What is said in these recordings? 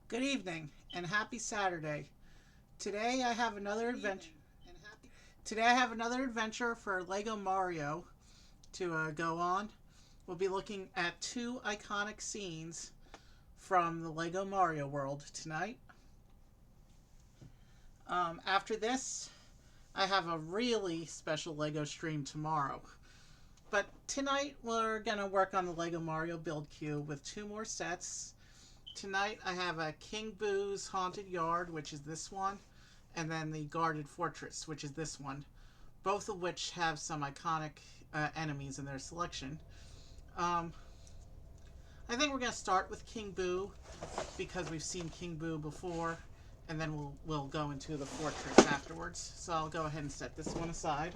Good evening and happy Saturday. Today I have another adventure. Today I have another adventure for Lego Mario to go on. We'll be looking at two iconic scenes from the Lego Mario world tonight. After this, I have a really special Lego stream tomorrow. But tonight we're going to work on the Lego Mario build queue with two more sets. Tonight I have a King Boo's Haunted Yard, which is this one, and then the Guarded Fortress, which is this one, both of which have some iconic enemies in their selection. Um, I think we're going to start with King Boo because we've seen King Boo before, and then we'll go into the fortress afterwards. So I'll go ahead and set this one aside,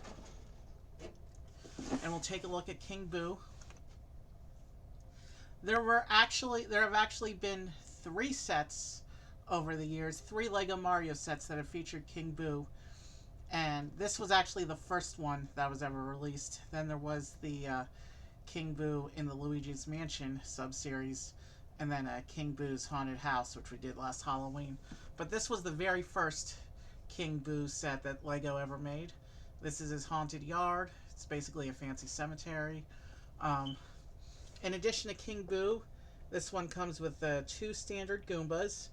and we'll take a look at King Boo. There have actually been three sets over the years, three Lego Mario sets that have featured King Boo, and this was actually the first one that was ever released. Then there was the King Boo in the Luigi's Mansion subseries, and then King Boo's Haunted House, which we did last Halloween. But this was the very first King Boo set that Lego ever made. This is his haunted yard. It's basically a fancy cemetery. Um, in addition to King Boo, this one comes with two standard Goombas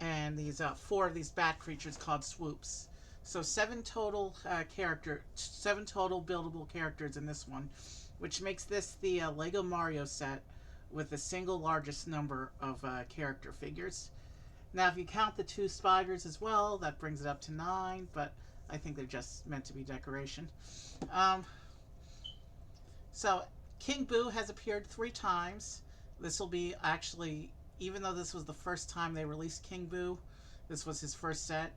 and these four of these bat creatures called Swoops. So seven total buildable characters in this one, which makes this the Lego Mario set with the single largest number of character figures. Now, if you count the two spiders as well, that brings it up to 9, but I think they're just meant to be decoration. Um, so, King Boo has appeared 3 times. This will be actually, even though this was the first time they released King Boo, this was his first set,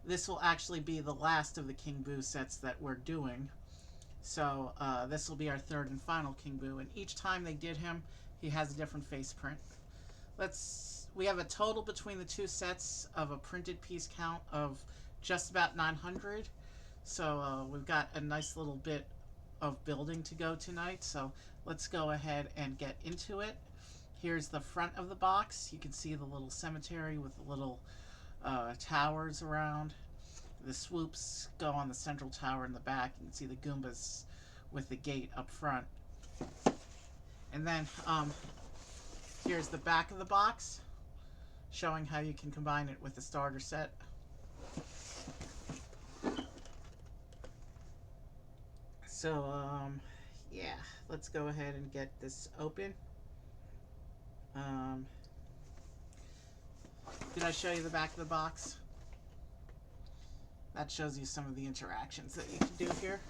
this will actually be the last of the King Boo sets that we're doing. So this will be our third and final King Boo, and each time they did him, he has a different face print. We have a total between the two sets of a printed piece count of just about 900. So we've got a nice little bit of building to go tonight. So let's go ahead and get into it. Here's the front of the box. You can see the little cemetery with the little towers around. The swoops go on the central tower in the back. You can see the Goombas with the gate up front. And then here's the back of the box, showing how you can combine it with the starter set. So, yeah, let's go ahead and get this open. Did I show you the back of the box? That shows you some of the interactions that you can do here.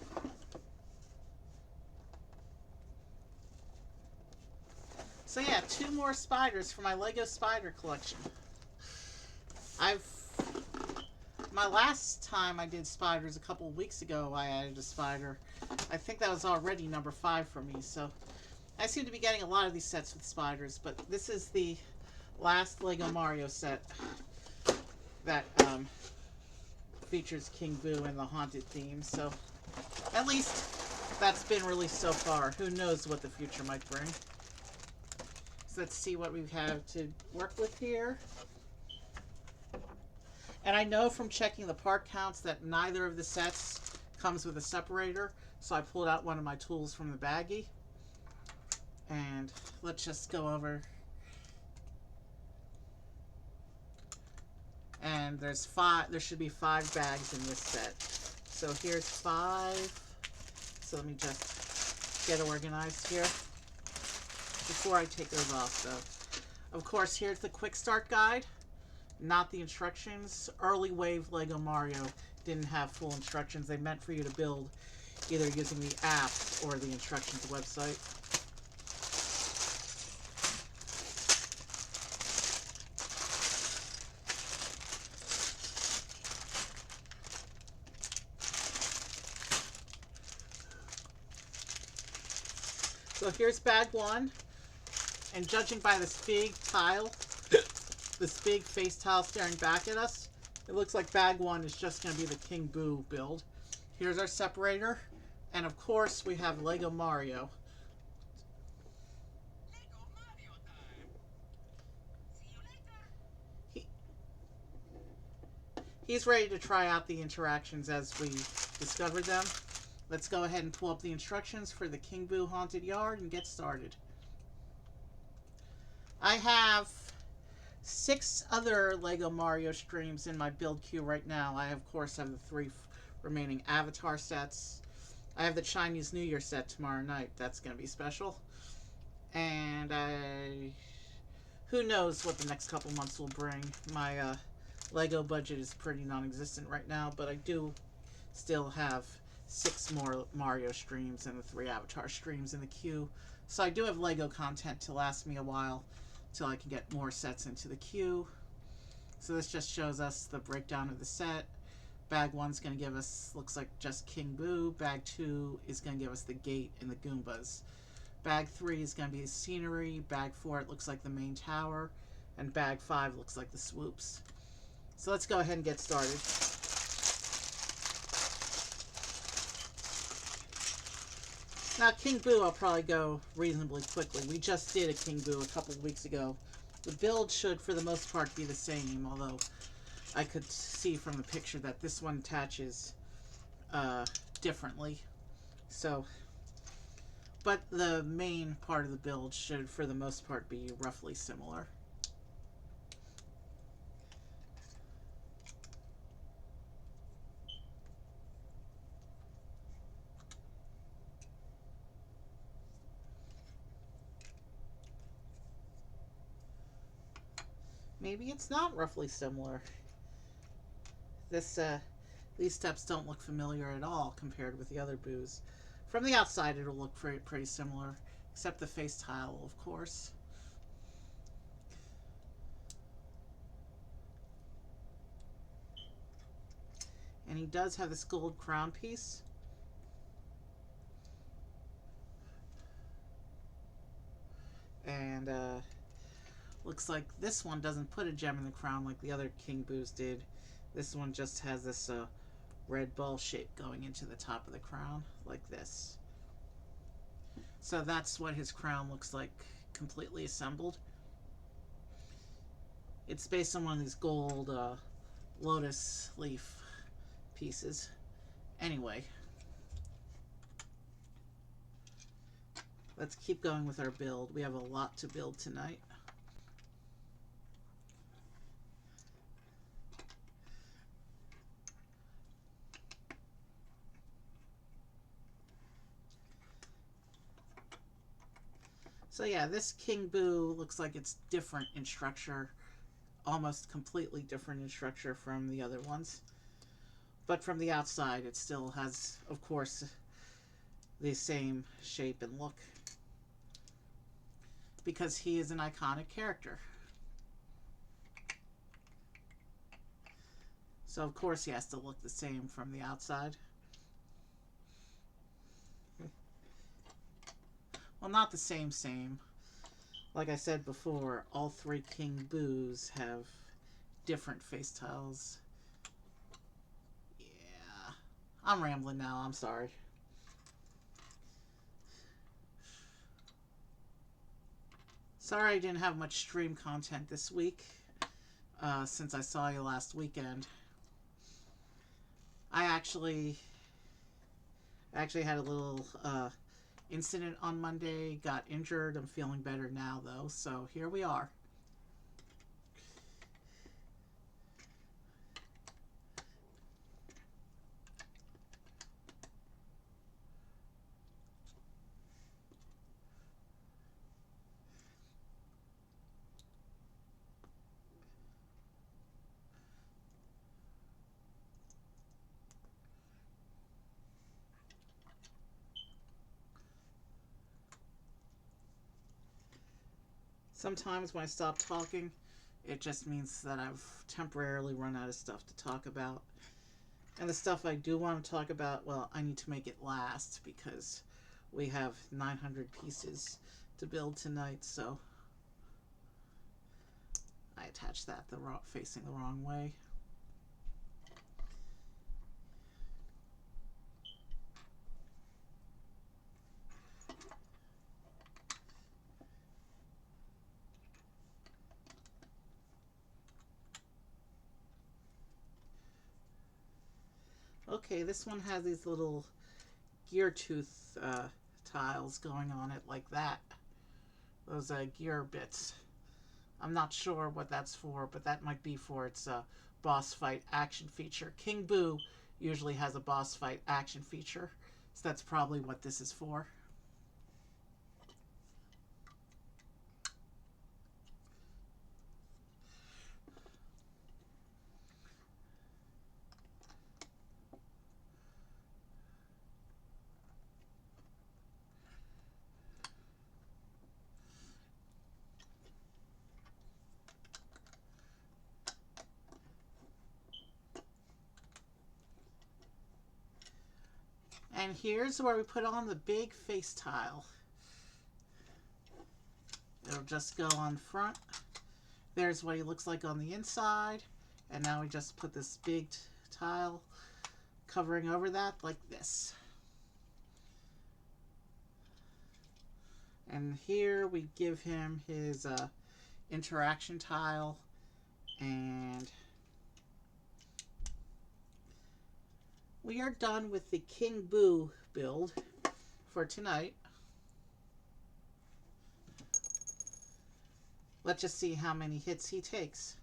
So yeah, 2 more spiders for my Lego spider collection. My last time I did spiders a couple of weeks ago, I added a spider. I think that was already number 5 for me, so I seem to be getting a lot of these sets with spiders, but this is the last Lego Mario set that features King Boo and the haunted theme, so at least that's been released so far. Who knows what the future might bring. So let's see what we have to work with here. And I know from checking the part counts that neither of the sets comes with a separator, so I pulled out one of my tools from the baggie. And let's just go over. And there should be 5 bags in this set. So here's 5. So let me just get organized here before I take those off. So, of course, here's the quick start guide, not the instructions. Early wave Lego Mario didn't have full instructions. They meant for you to build either using the app or the instructions website. So here's bag 1, and judging by this big tile, this big face tile staring back at us, it looks like bag 1 is just going to be the King Boo build. Here's our separator, and of course we have Lego Mario. he's ready to try out the interactions as we discover them. Let's go ahead and pull up the instructions for the King Boo Haunted Yard and get started. I have 6 other Lego Mario streams in my build queue right now. I, of course, have the 3 remaining Avatar sets. I have the Chinese New Year set tomorrow night. That's going to be special. And who knows what the next couple months will bring. My Lego budget is pretty non-existent right now, but I do still have 6 more Mario streams and the 3 Avatar streams in the queue. So I do have Lego content to last me a while till I can get more sets into the queue. So this just shows us the breakdown of the set. Bag 1's going to give us, looks like just King Boo. Bag 2 is going to give us the gate and the Goombas. Bag 3 is going to be scenery. Bag 4, it looks like the main tower. And bag 5 looks like the swoops. So let's go ahead and get started. Now, King Boo, I'll probably go reasonably quickly. We just did a King Boo a couple of weeks ago. The build should, for the most part, be the same, although I could see from the picture that this one attaches differently. So, but the main part of the build should, for the most part, be roughly similar. Maybe it's not roughly similar. These steps don't look familiar at all compared with the other Boos. From the outside, it'll look pretty similar, except the face tile, of course. And he does have this gold crown piece. And looks like this one doesn't put a gem in the crown like the other King Boos did. This one just has this red ball shape going into the top of the crown, like this. So that's what his crown looks like, completely assembled. It's based on one of these gold lotus leaf pieces. Anyway, let's keep going with our build. We have a lot to build tonight. So yeah, this King Boo looks like it's different in structure, almost completely different in structure from the other ones. But from the outside, it still has, of course, the same shape and look, because he is an iconic character. So of course he has to look the same from the outside. Well, not the same. Like I said before, all 3 King Boos have different face tiles. Yeah, I'm rambling now, I'm sorry. Sorry I didn't have much stream content this week, since I saw you last weekend. I actually had a little incident on Monday, got injured. I'm feeling better now, though, so here we are. Sometimes when I stop talking, it just means that I've temporarily run out of stuff to talk about. And the stuff I do want to talk about, well, I need to make it last because we have 900 pieces to build tonight, so I attached that facing the wrong way. Okay, this one has these little gear tooth tiles going on it like that. Those gear bits. I'm not sure what that's for, but that might be for its boss fight action feature. King Boo usually has a boss fight action feature, so that's probably what this is for. And here's where we put on the big face tile. It'll just go on front. There's what he looks like on the inside. And now we just put this big tile covering over that like this. And here we give him his interaction tile, and we are done with the King Boo build for tonight. Let's just see how many hits he takes.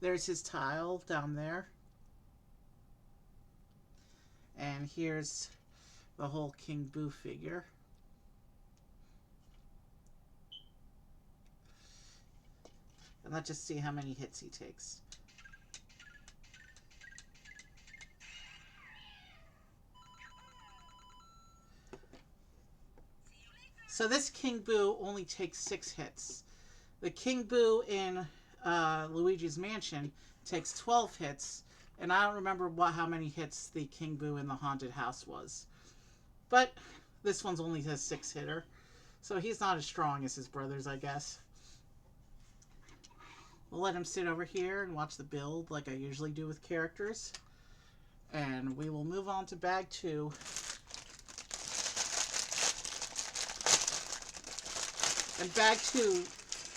There's his tile down there. And here's the whole King Boo figure. And let's just see how many hits he takes. So this King Boo only takes 6 hits. The King Boo in Luigi's Mansion takes 12 hits, and I don't remember how many hits the King Boo in the Haunted House was. But this one's only a 6-hitter, so he's not as strong as his brothers, I guess. We'll let him sit over here and watch the build like I usually do with characters. And we will move on to bag 2. And bag 2,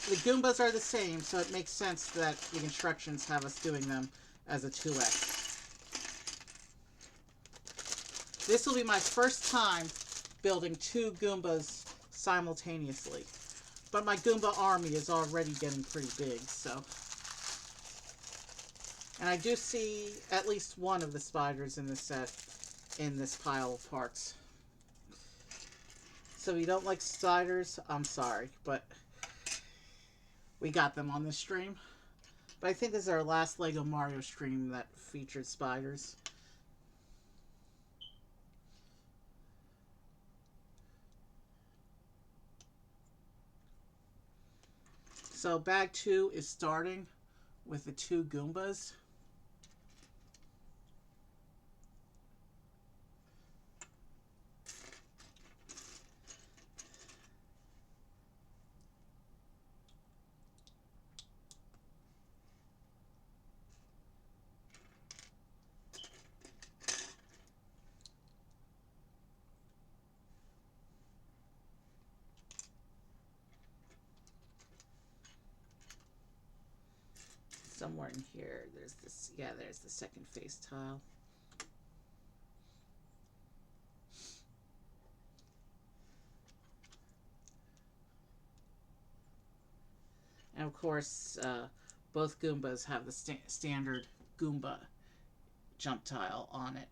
the Goombas are the same, so it makes sense that the instructions have us doing them as a 2X. This will be my first time building 2 Goombas simultaneously. But my Goomba army is already getting pretty big, so. And I do see at least one of the spiders in this set in this pile of parts. So if you don't like spiders, I'm sorry, but we got them on this stream. But I think this is our last Lego Mario stream that featured spiders. So bag 2 is starting with the 2 Goombas. Somewhere in here, there's this, yeah, there's the second face tile. And of course, both Goombas have the standard Goomba jump tile on it.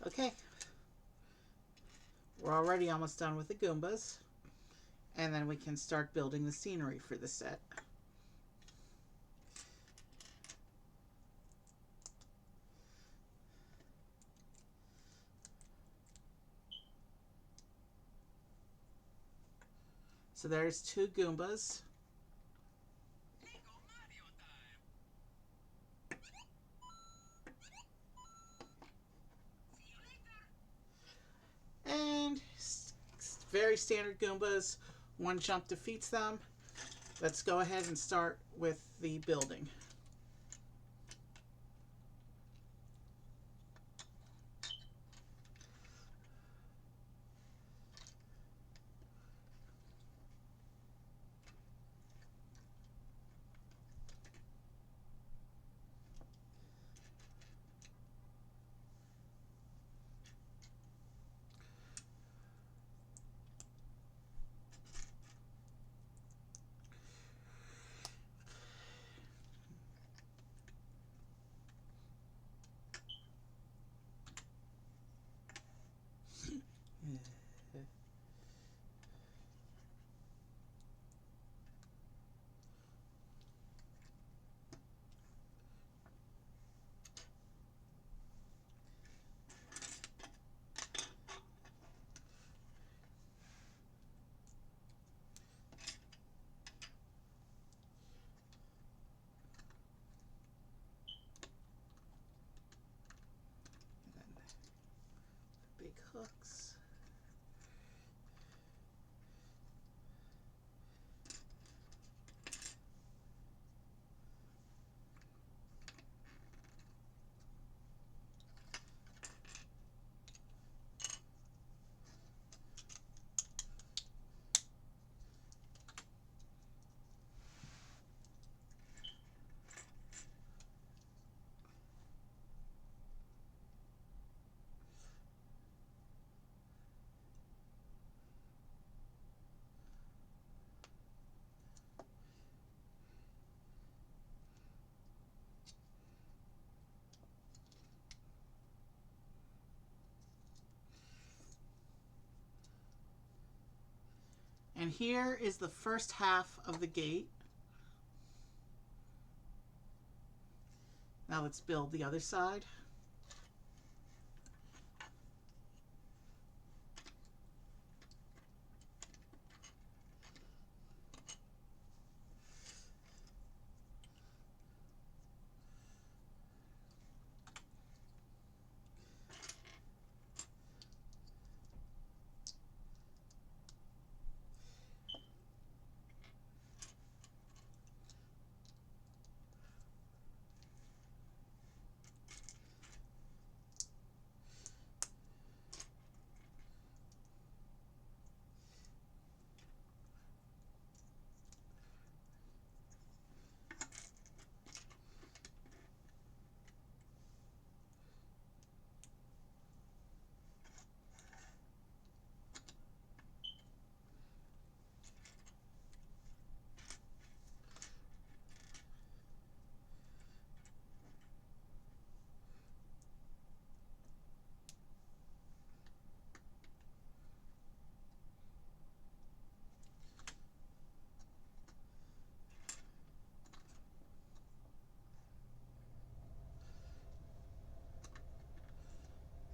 Okay, we're already almost done with the Goombas, and then we can start building the scenery for the set. So there's 2 Goombas. And very standard Goombas. One jump defeats them. Let's go ahead and start with the building. Big hooks. And here is the first half of the gate. Now let's build the other side.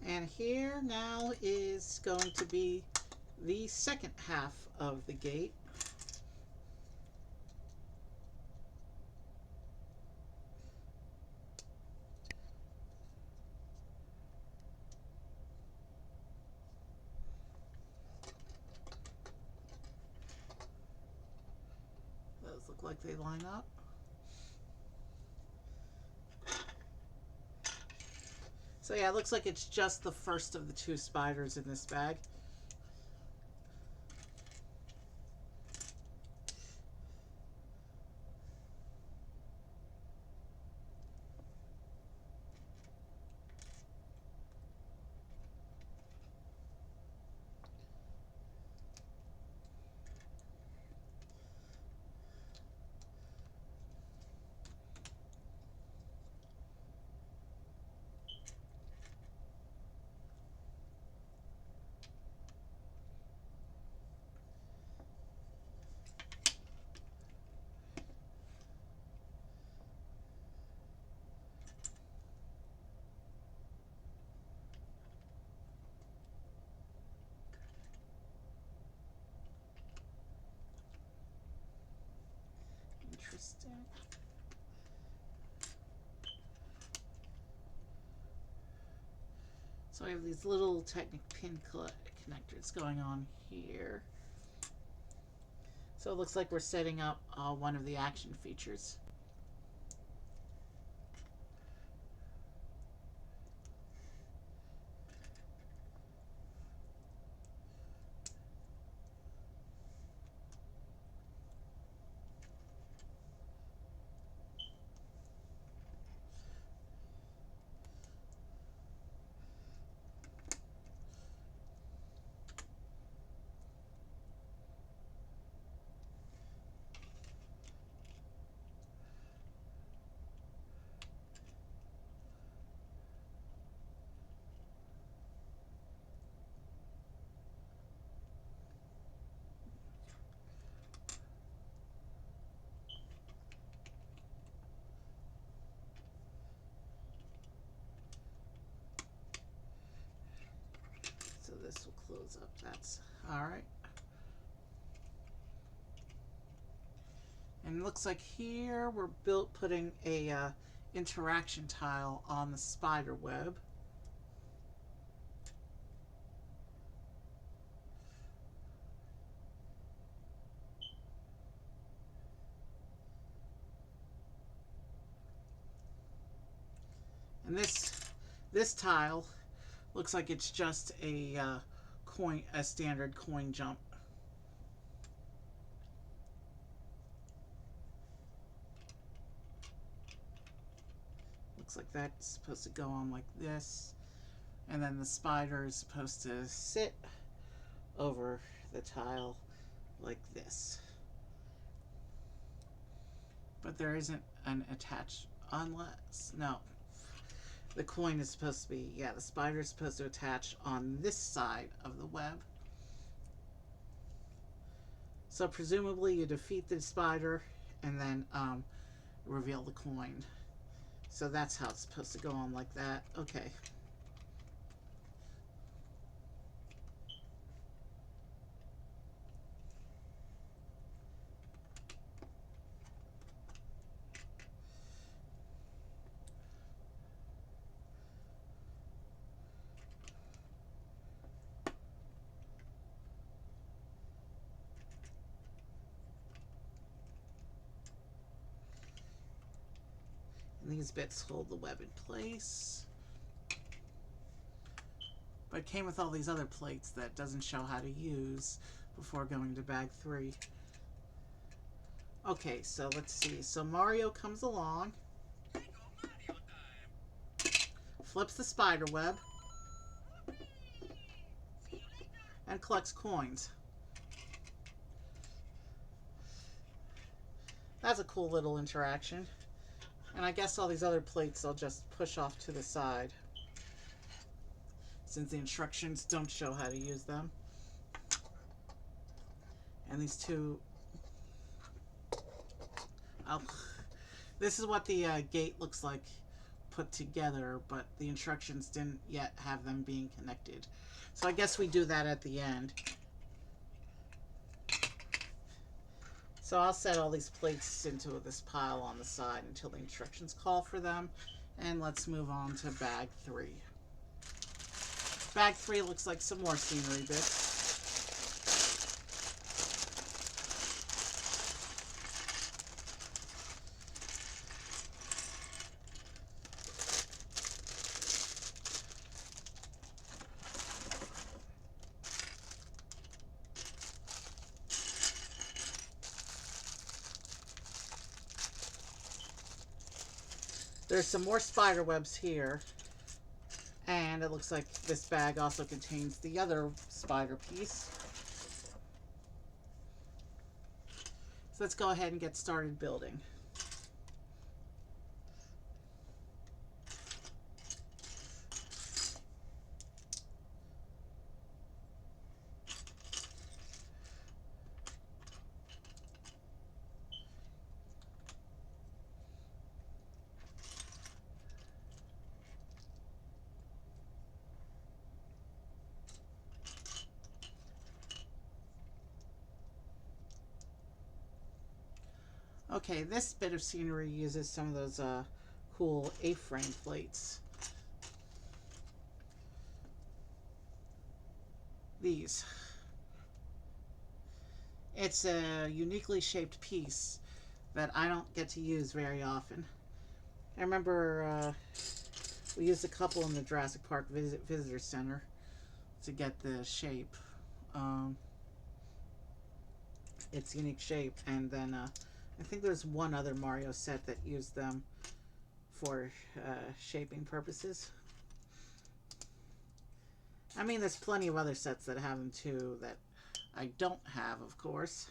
And here now is going to be the second half of the gate. Those look like they line up. So yeah, it looks like it's just the first of the 2 spiders in this bag. Interesting. So I have these little Technic pin connectors going on here. So it looks like we're setting up one of the action features. So this will close up. That's all right. And it looks like here we're putting a interaction tile on the spider web. And this tile looks like it's just a standard coin jump. Looks like that's supposed to go on like this, and then the spider is supposed to sit over the tile like this. But there isn't an attached, unless, no. The coin is supposed to be, yeah, the spider is supposed to attach on this side of the web. So presumably you defeat the spider and then reveal the coin. So that's how it's supposed to go on like that. Okay. These bits hold the web in place. But it came with all these other plates that doesn't show how to use before going to bag 3. Okay, so let's see. So Mario comes along, flips the spider web, and collects coins. That's a cool little interaction. And I guess all these other plates I'll just push off to the side, since the instructions don't show how to use them. And these two... Oh, this is what the gate looks like put together, but the instructions didn't yet have them being connected. So I guess we do that at the end. So I'll set all these plates into this pile on the side until the instructions call for them. And let's move on to bag 3. Bag 3 looks like some more scenery bits. There's some more spider webs here, and it looks like this bag also contains the other spider piece. So let's go ahead and get started building. Okay, this bit of scenery uses some of those cool A-frame plates. These. It's a uniquely shaped piece that I don't get to use very often. I remember we used a couple in the Jurassic Park Visitor Center to get the shape. Um, its unique shape, and then I think there's one other Mario set that used them for shaping purposes. I mean, there's plenty of other sets that have them too that I don't have, of course.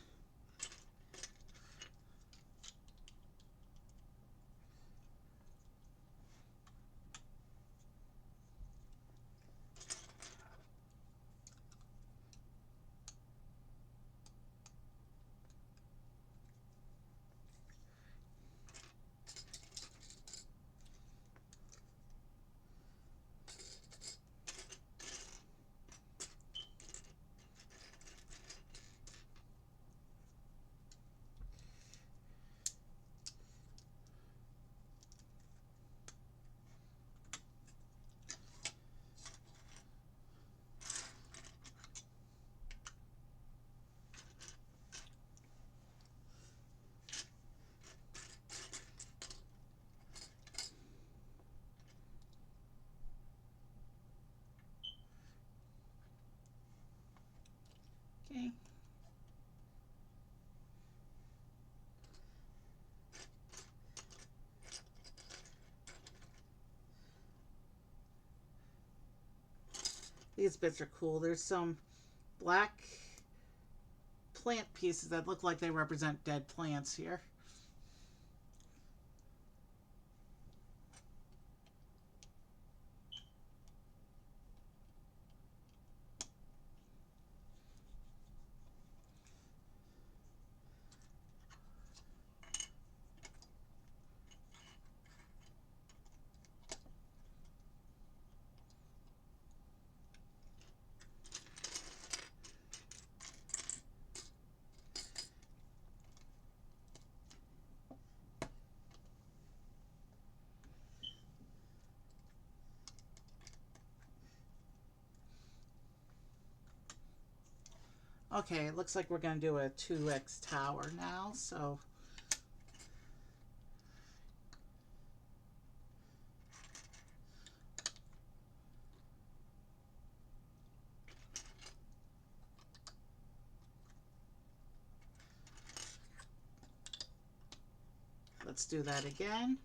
Okay. These bits are cool. There's some black plant pieces that look like they represent dead plants here. Okay, it looks like we're going to do a 2x tower now, so let's do that again.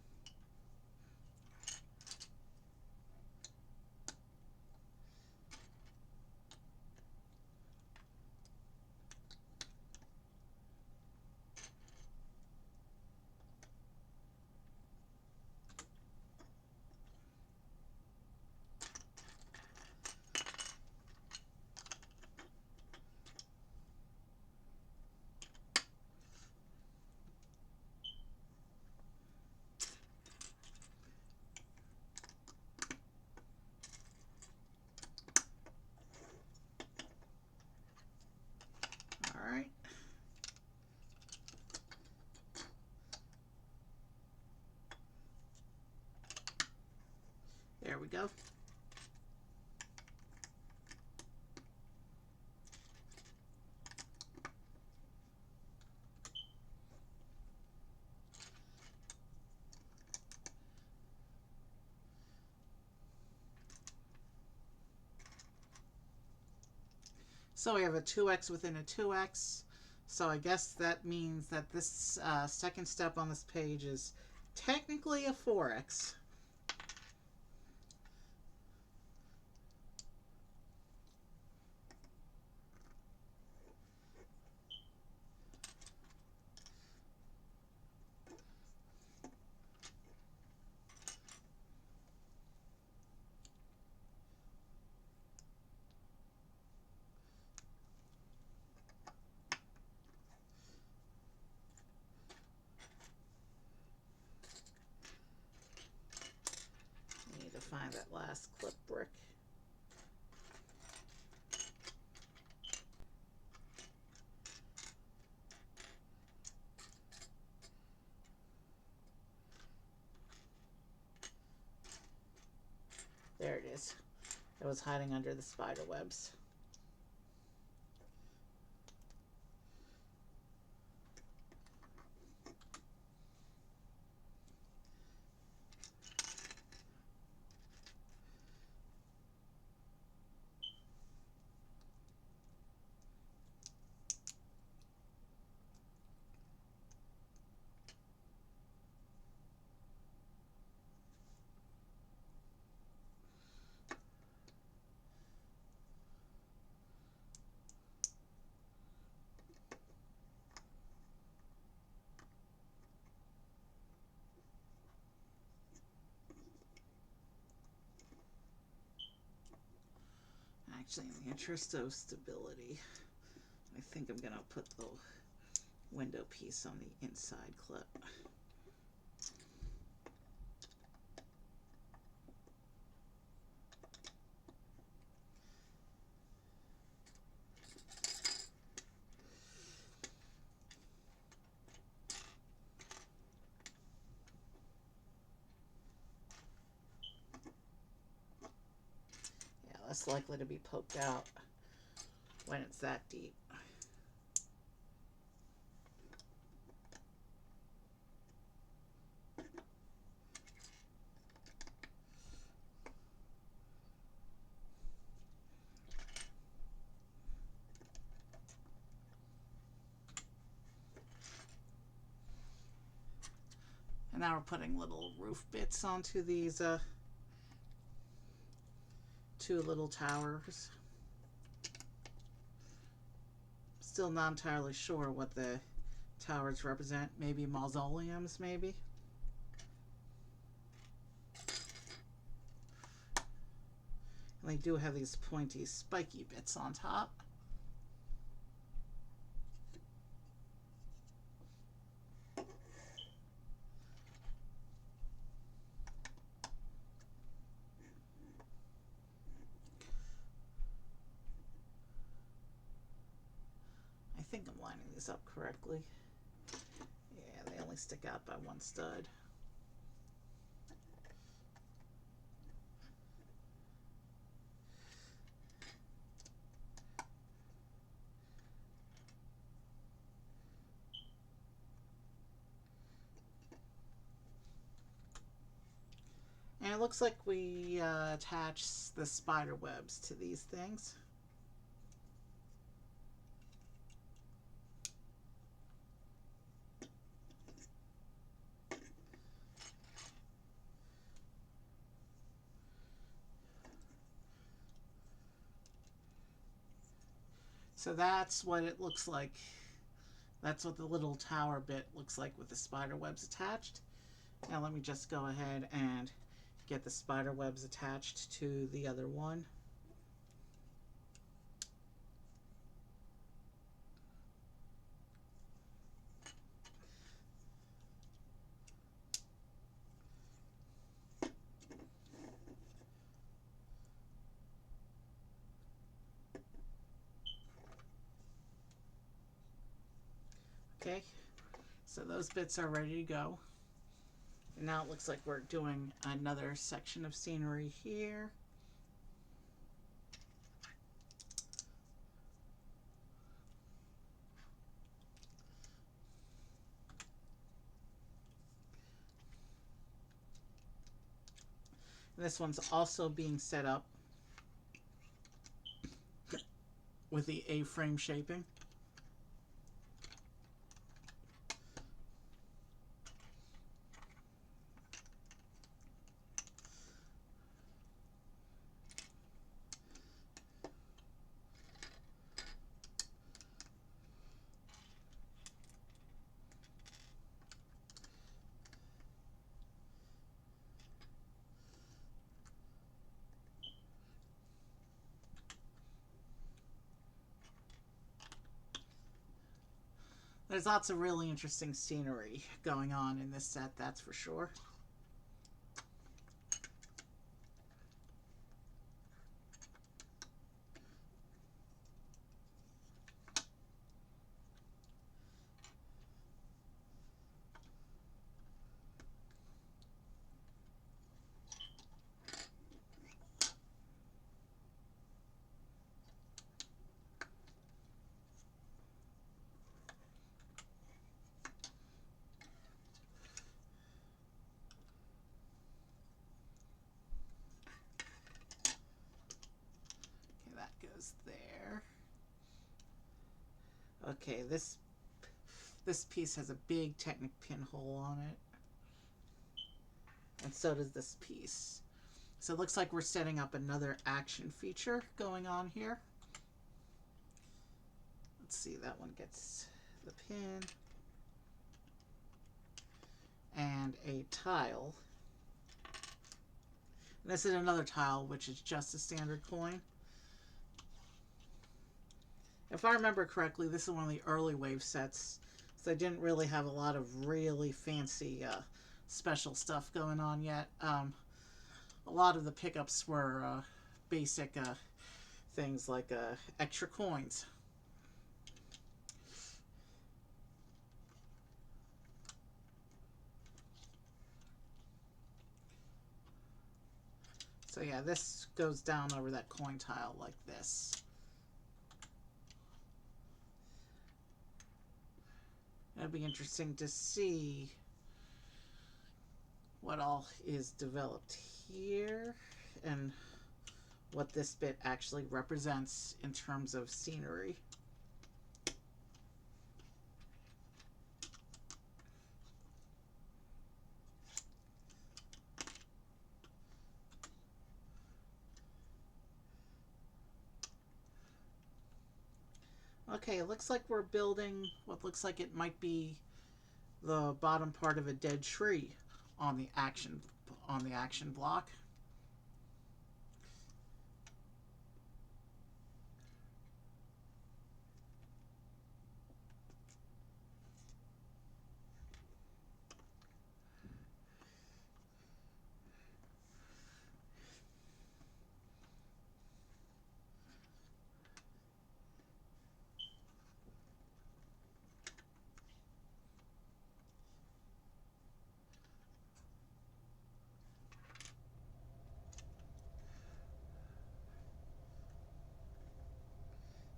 All right. There we go. So we have a 2x within a 2x. So I guess that means that this second step on this page is technically a 4x. I need to find that last clip brick. There it is. It was hiding under the spider webs. Actually, in the interest of stability, I think I'm going to put the window piece on the inside clip. Yeah, less likely to be poked out when it's that deep. And now we're putting little roof bits onto these two little towers. Still not entirely sure what the towers represent. Maybe mausoleums, maybe? And they do have these pointy, spiky bits on top. I think I'm lining these up correctly. Yeah, they only stick out by one stud. And it looks like we attach the spider webs to these things. So that's what it looks like. That's what the little tower bit looks like with the spider webs attached. Now let me just go ahead and get the spider webs attached to the other one. Okay, so those bits are ready to go. And now it looks like we're doing another section of scenery here. This one's also being set up with the A-frame shaping. There's lots of really interesting scenery going on in this set, that's for sure. goes there. Okay, this piece has a big Technic pinhole on it. And so does this piece. So it looks like we're setting up another action feature going on here. Let's see, that one gets the pin. And a tile. And this is another tile, which is just a standard coin. If I remember correctly, this is one of the early wave sets. So they didn't really have a lot of really fancy special stuff going on yet. A lot of the pickups were basic things like extra coins. So yeah, this goes down over that coin tile like this. It'll be interesting to see what all is developed here and what this bit actually represents in terms of scenery. Okay, it looks like we're building what looks like it might be the bottom part of a dead tree on the action block.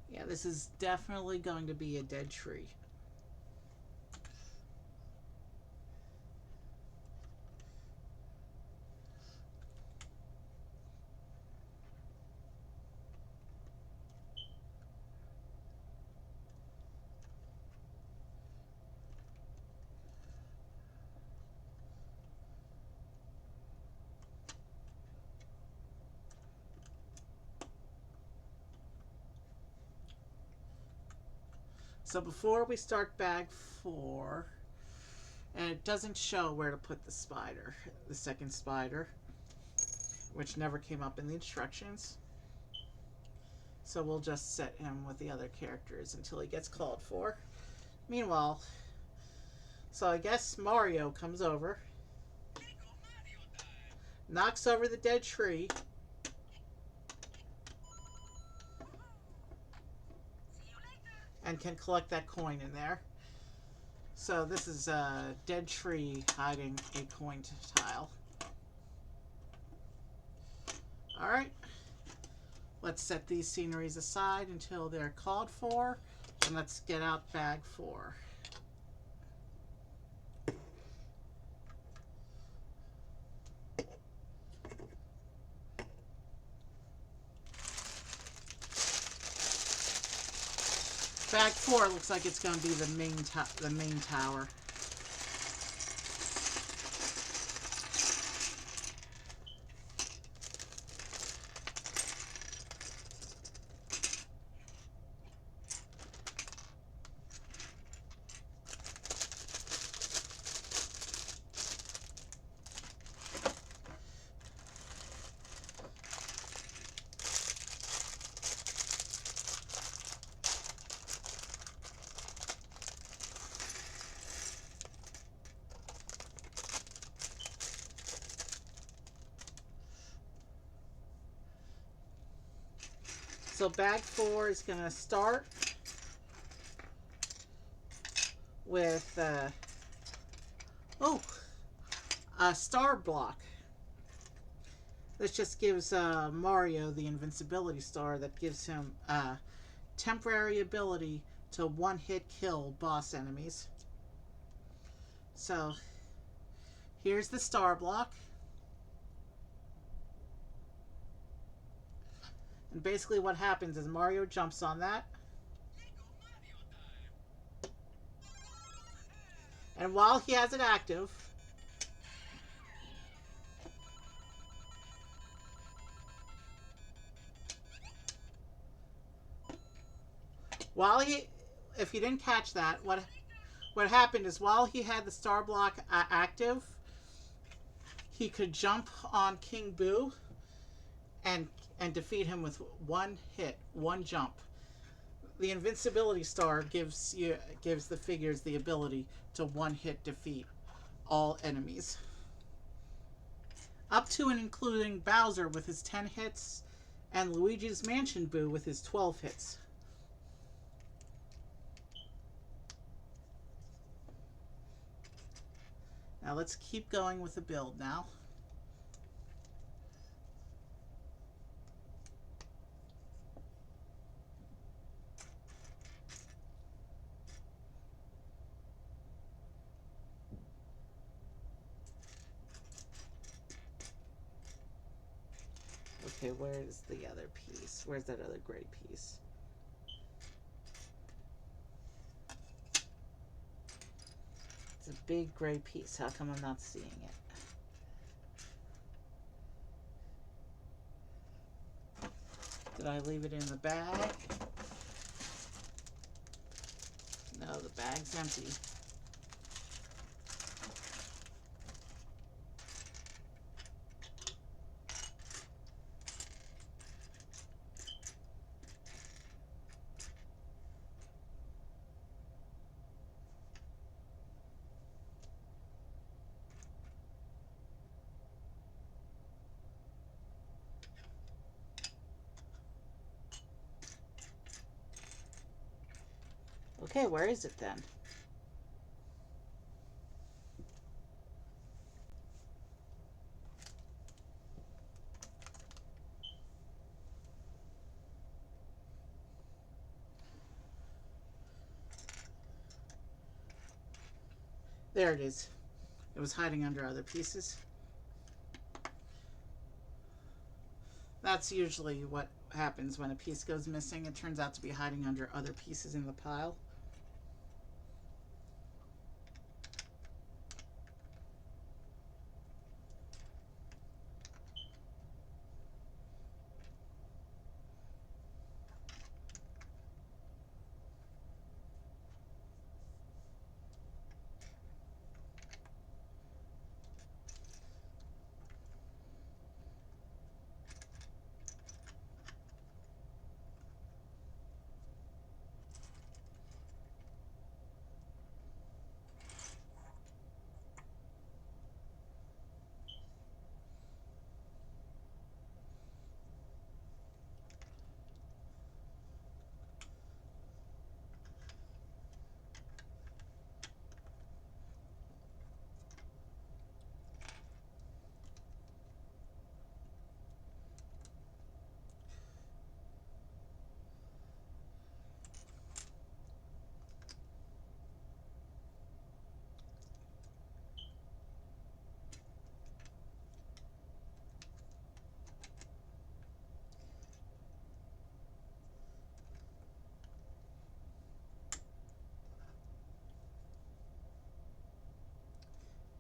Yeah, this is definitely going to be a dead tree. So before we start bag 4, and it doesn't show where to put the spider, the second spider, which never came up in the instructions. So we'll just set him with the other characters until he gets called for. Meanwhile, so I guess Mario comes over, knocks over the dead tree, and can collect that coin in there. So this is a dead tree hiding a coin tile. Alright, let's set these sceneries aside until they're called for, and let's get out bag 4. Bag 4 looks like it's going to be the main tower. So bag 4 is going to start with a star block. This just gives Mario the invincibility star that gives him temporary ability to one-hit kill boss enemies. So here's the star block. And basically what happens is Mario jumps on that. And while he has it active, while he, if you didn't catch that, what happened is while he had the star block active, he could jump on King Boo and defeat him with one hit, one jump. The invincibility star gives the figures the ability to one hit defeat all enemies, up to and including Bowser with his 10 hits and Luigi's Mansion Boo with his 12 hits. Now let's keep going with the build now. Okay, where's the other piece? Where's that other gray piece? It's a big gray piece. How come I'm not seeing it? Did I leave it in the bag? No, the bag's empty. Okay, where is it then? There it is. It was hiding under other pieces. That's usually what happens when a piece goes missing. It turns out to be hiding under other pieces in the pile.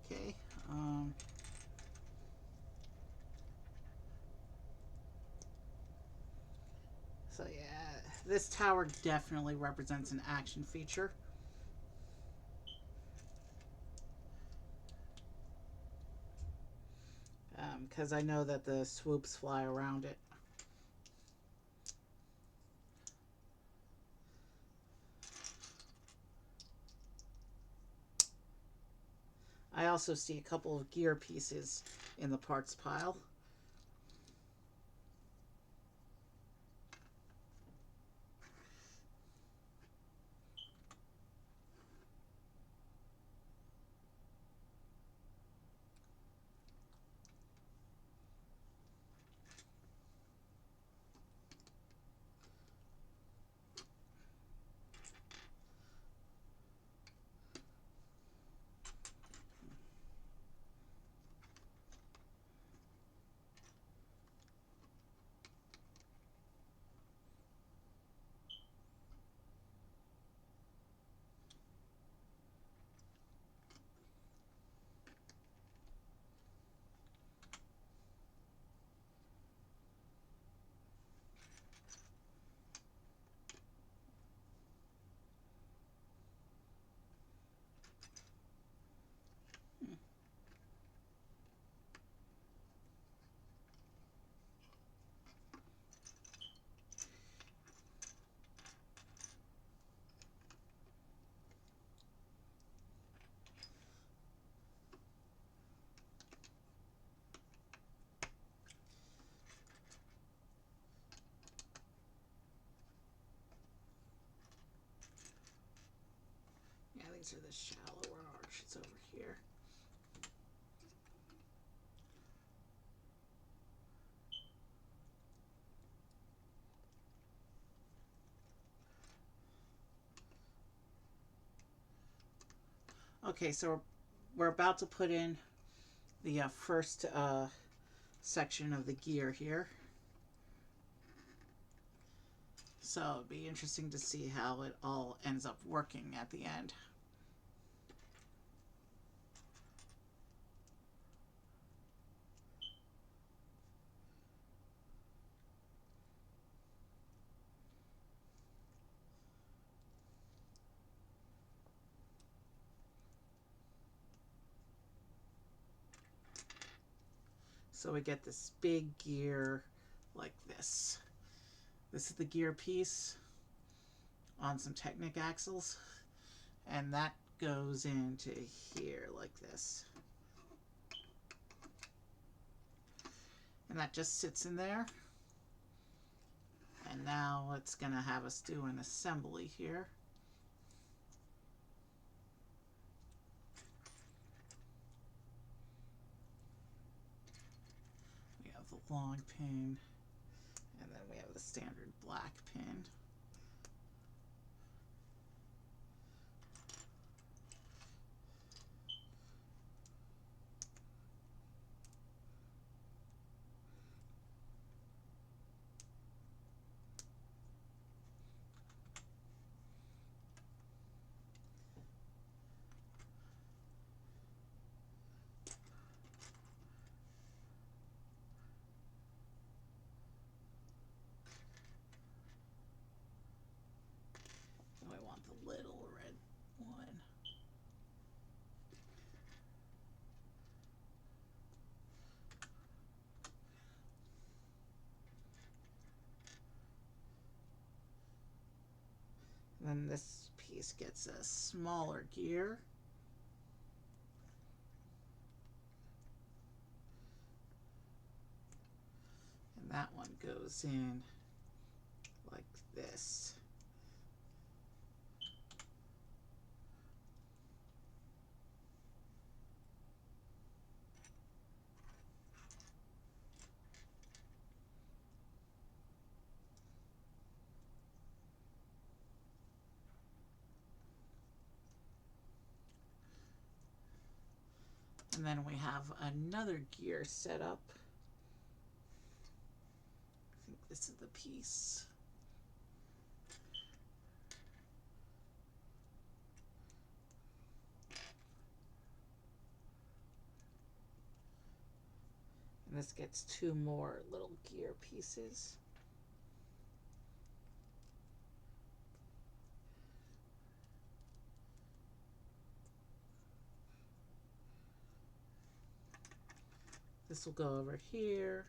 Okay. So yeah, this tower definitely represents an action feature. Because I know that the swoops fly around it. I also see a couple of gear pieces in the parts pile. These are the shallower arches over here. Okay, so we're about to put in the first section of the gear here. So it'll be interesting to see how it all ends up working at the end. So we get this big gear like this. This is the gear piece on some Technic axles, and that goes into here like this. And that just sits in there. And now it's going to have us do an assembly here. We have the long pin, and then we have the standard black pin. I want the little red one. Then this piece gets a smaller gear. And that one goes in like this. And then we have another gear set up. I think this is the piece. And this gets two more little gear pieces. This will go over here.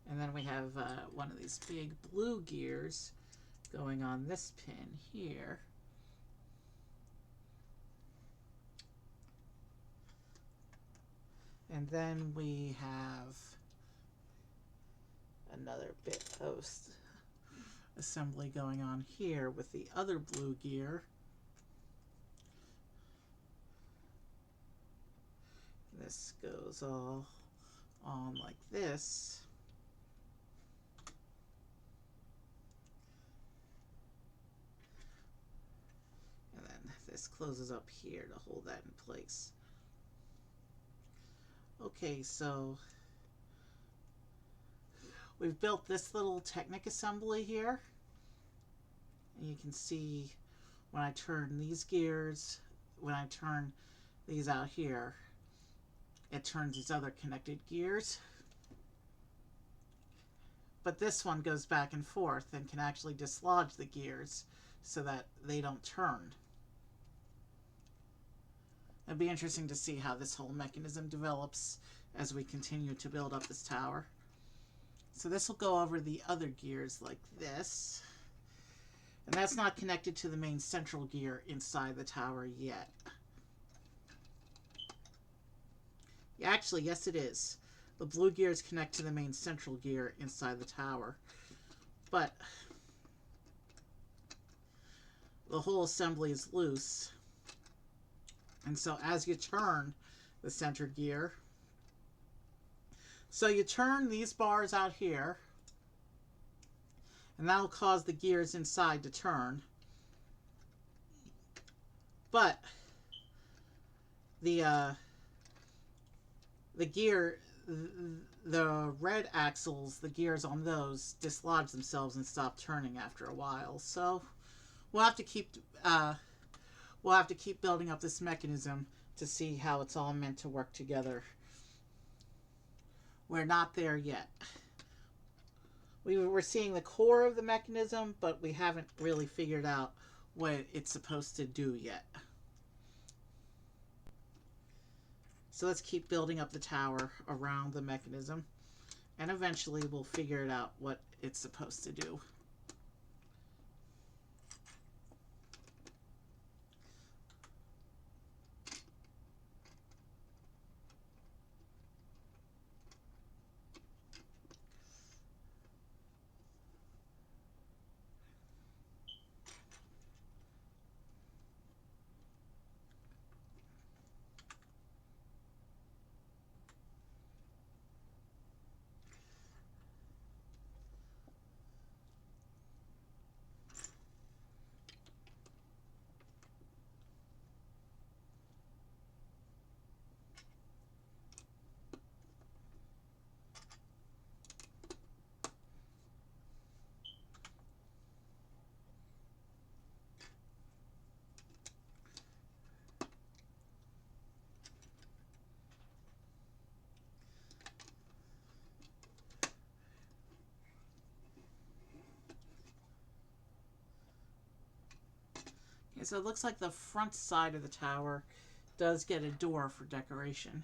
And then we have one of these big blue gears going on this pin here. And then we have another bit of assembly going on here with the other blue gear. This goes all on like this. And then this closes up here to hold that in place. Okay, so we've built this little Technic assembly here. And you can see when I turn these gears, when I turn these out here, it turns these other connected gears. But this one goes back and forth and can actually dislodge the gears so that they don't turn. It'd be interesting to see how this whole mechanism develops as we continue to build up this tower. So this will go over the other gears like this. And that's not connected to the main central gear inside the tower yet. Actually, yes it is. The blue gears connect to the main central gear inside the tower. But the whole assembly is loose. And so as you turn the center gear, so you turn these bars out here, and that'll cause the gears inside to turn. But the gear, the red axles, the gears on those dislodge themselves and stop turning after a while. So we'll have to keep building up this mechanism to see how it's all meant to work together. We're not there yet. We're seeing the core of the mechanism, but we haven't really figured out what it's supposed to do yet. So let's keep building up the tower around the mechanism, and eventually we'll figure it out what it's supposed to do. Okay, so it looks like the front side of the tower does get a door for decoration.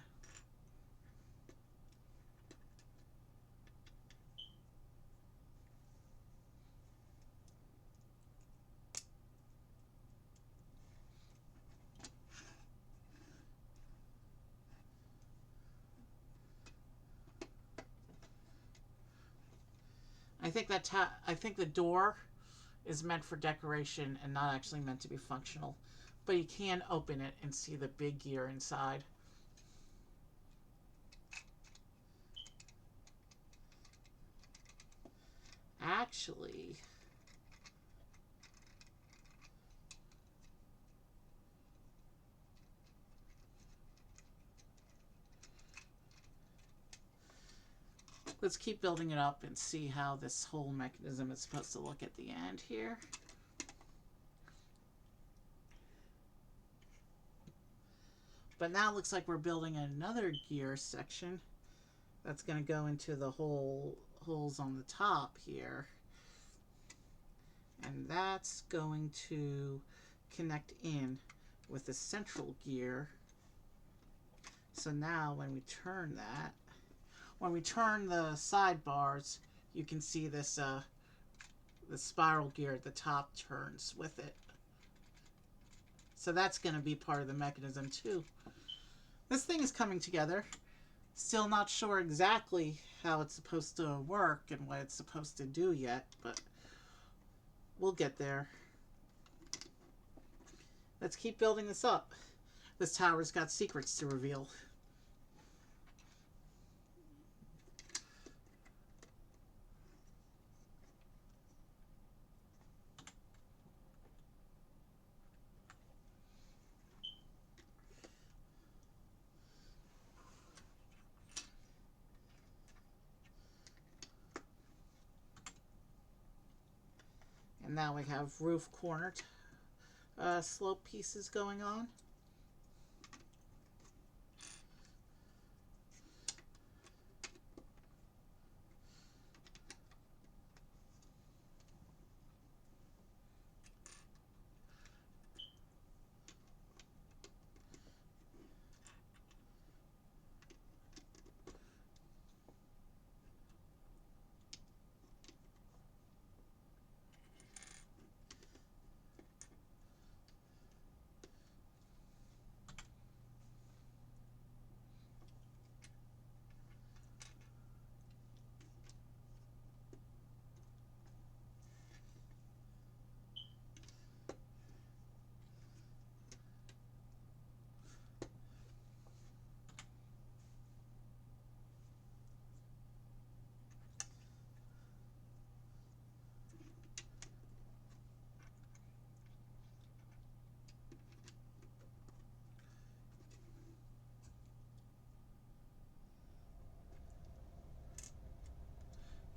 I think the door is meant for decoration and not actually meant to be functional. But you can open it and see the big gear inside. Actually, let's keep building it up and see how this whole mechanism is supposed to look at the end here. But now it looks like we're building another gear section that's going to go into the holes on the top here. And that's going to connect in with the central gear. So now when we turn that, when we turn the sidebars, you can see this the spiral gear at the top turns with it. So that's going to be part of the mechanism too. This thing is coming together. Still not sure exactly how it's supposed to work and what it's supposed to do yet, but we'll get there. Let's keep building this up. This tower's got secrets to reveal. And now we have roof corner slope pieces going on.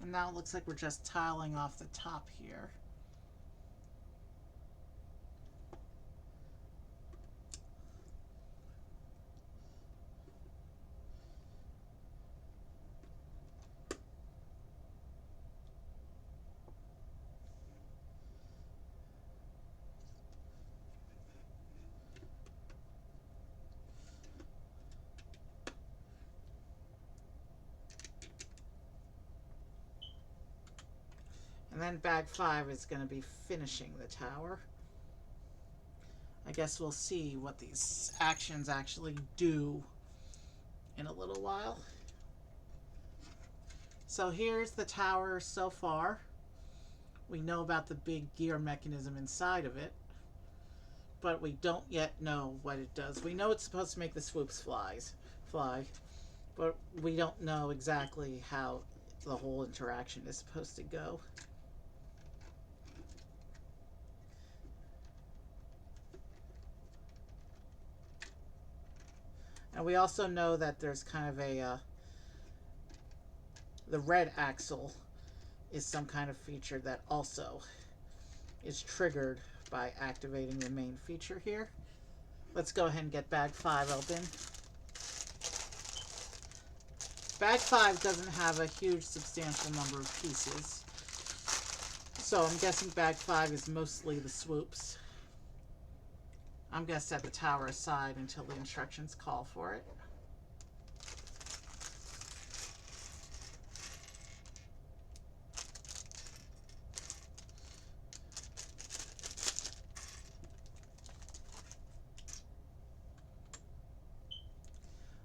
And now it looks like we're just tiling off the top here. And then bag 5 is going to be finishing the tower. I guess we'll see what these actions actually do in a little while. So here's the tower so far. We know about the big gear mechanism inside of it, but we don't yet know what it does. We know it's supposed to make the swoops fly, but we don't know exactly how the whole interaction is supposed to go. And we also know that there's kind of a the red axle is some kind of feature that also is triggered by activating the main feature here. Let's go ahead and get bag 5 open. Bag 5 doesn't have a huge substantial number of pieces, so I'm guessing bag 5 is mostly the swoops. I'm going to set the tower aside until the instructions call for it.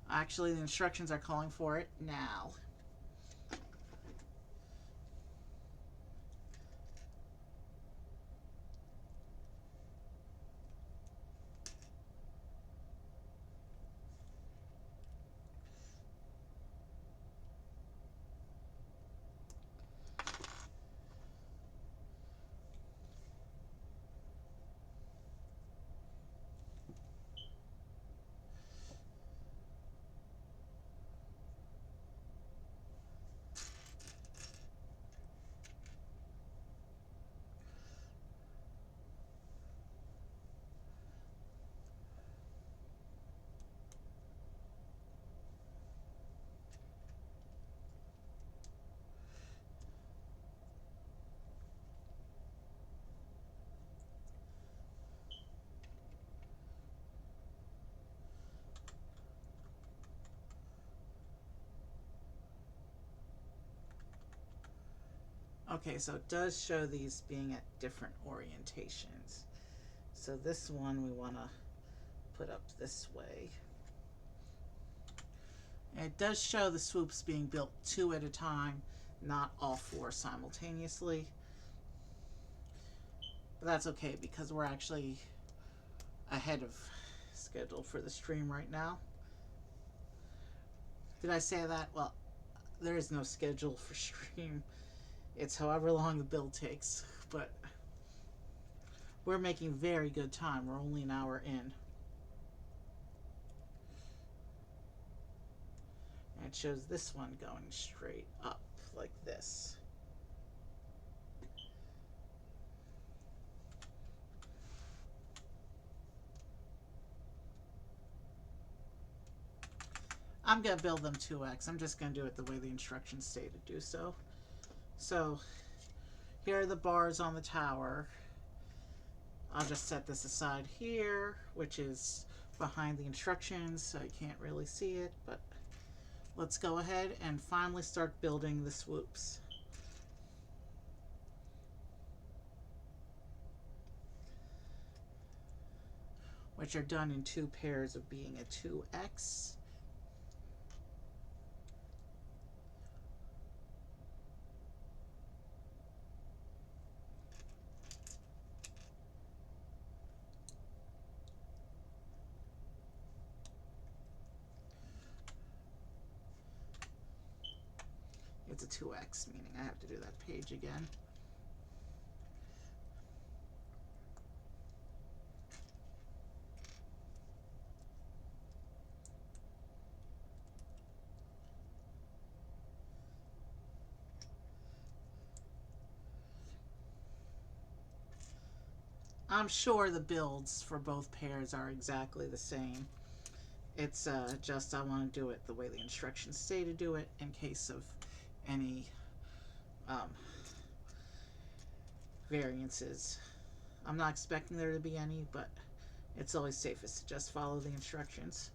Actually, the instructions are calling for it now. Okay, so it does show these being at different orientations. So this one we want to put up this way. And it does show the swoops being built 2 at a time, not all 4 simultaneously. But that's okay because we're actually ahead of schedule for the stream right now. Did I say that? Well, there is no schedule for stream. It's however long the build takes, but we're making very good time. We're only an hour in. And it shows this one going straight up like this. I'm going to build them 2x. I'm just going to do it the way the instructions say to do so. So here are the bars on the tower. I'll just set this aside here, which is behind the instructions, so you can't really see it, but let's go ahead and finally start building the swoops. Which are done in 2 pairs of being a 2x. It's a 2x, meaning I have to do that page again. I'm sure the builds for both pairs are exactly the same. It's just I want to do it the way the instructions say to do it in case of any um, variances. I'm not expecting there to be any, but it's always safest to just follow the instructions.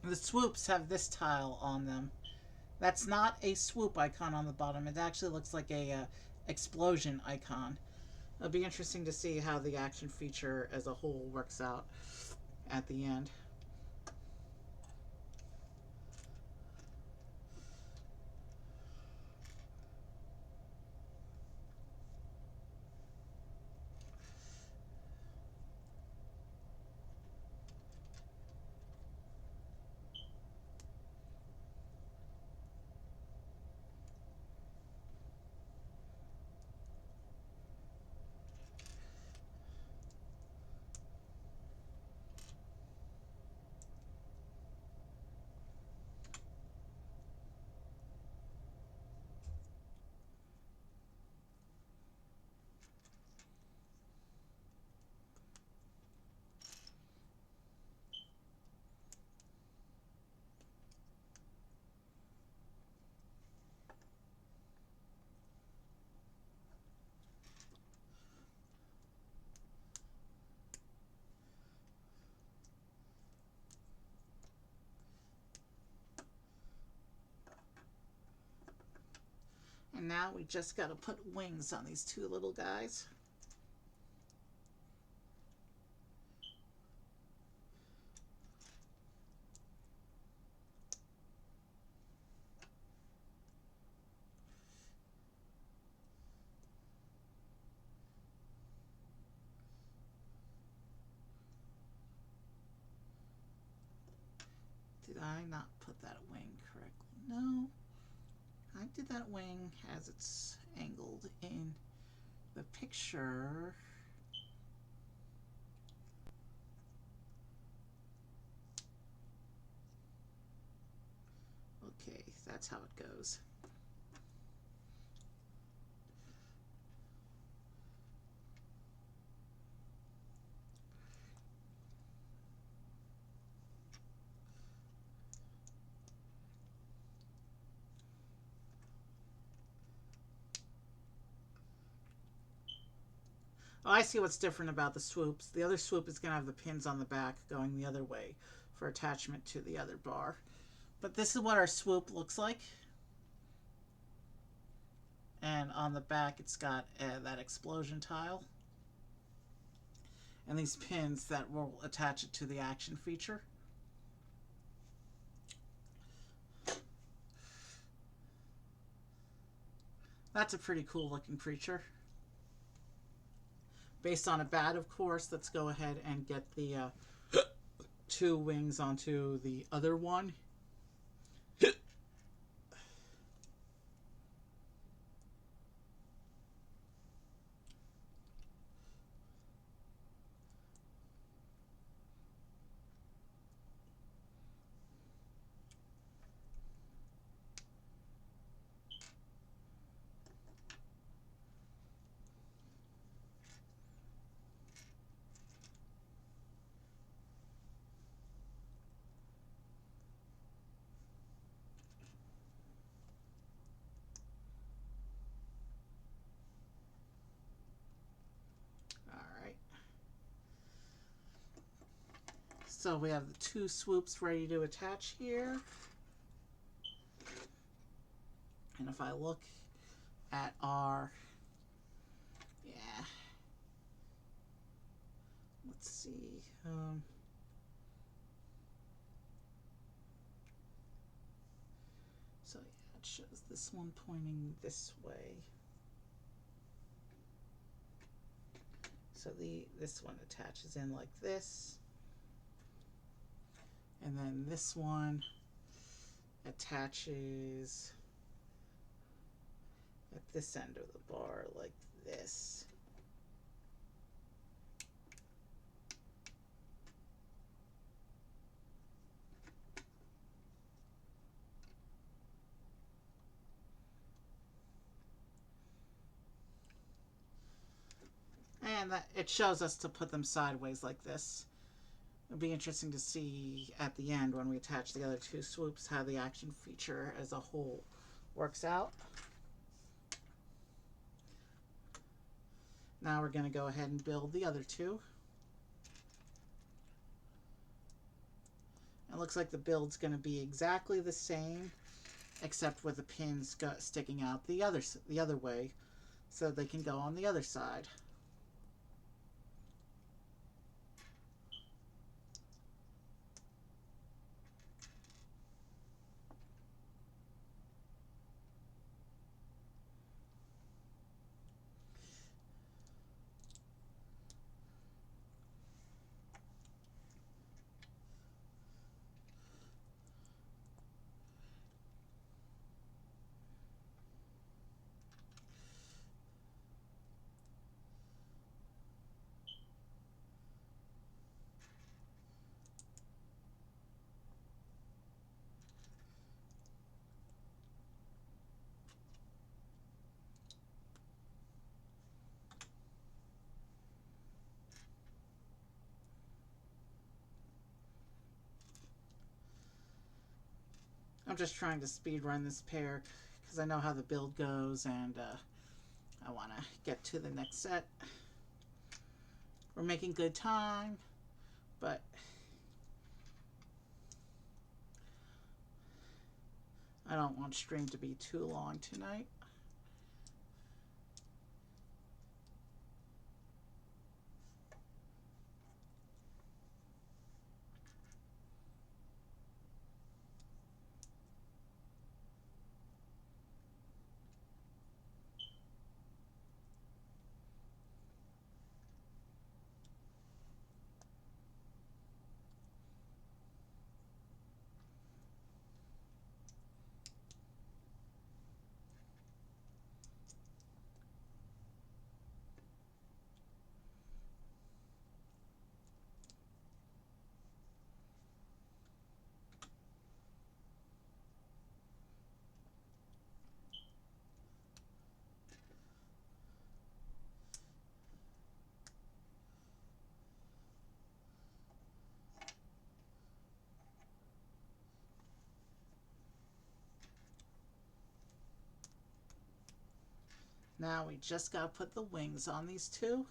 The swoops have this tile on them. That's not a swoop icon on the bottom. It actually looks like a explosion icon. It'll be interesting to see how the action feature as a whole works out at the end. And now we just got to put wings on these two little guys. Did I not put that wing correctly? No. I did that wing as it's angled in the picture. Okay, that's how it goes. Oh, I see what's different about the swoops. The other swoop is going to have the pins on the back going the other way for attachment to the other bar. But this is what our swoop looks like. And on the back it's got that explosion tile. And these pins that will attach it to the action feature. That's a pretty cool looking creature. Based on a bat, of course. Let's go ahead and get the two wings onto the other one. So we have the two swoops ready to attach here. And if I look at our, let's see, This one pointing this way. So this one attaches in like this. And then this one attaches at this end of the bar like this. And it shows us to put them sideways like this. It'll be interesting to see at the end when we attach the other two swoops how the action feature as a whole works out. Now we're going to go ahead and build the other two. It looks like the build's going to be exactly the same, except with the pins sticking out the other way, so they can go on the other side. I'm just trying to speed run this pair because I know how the build goes, and I want to get to the next set. We're making good time, but I don't want stream to be too long tonight. Now we just got to put the wings on these two.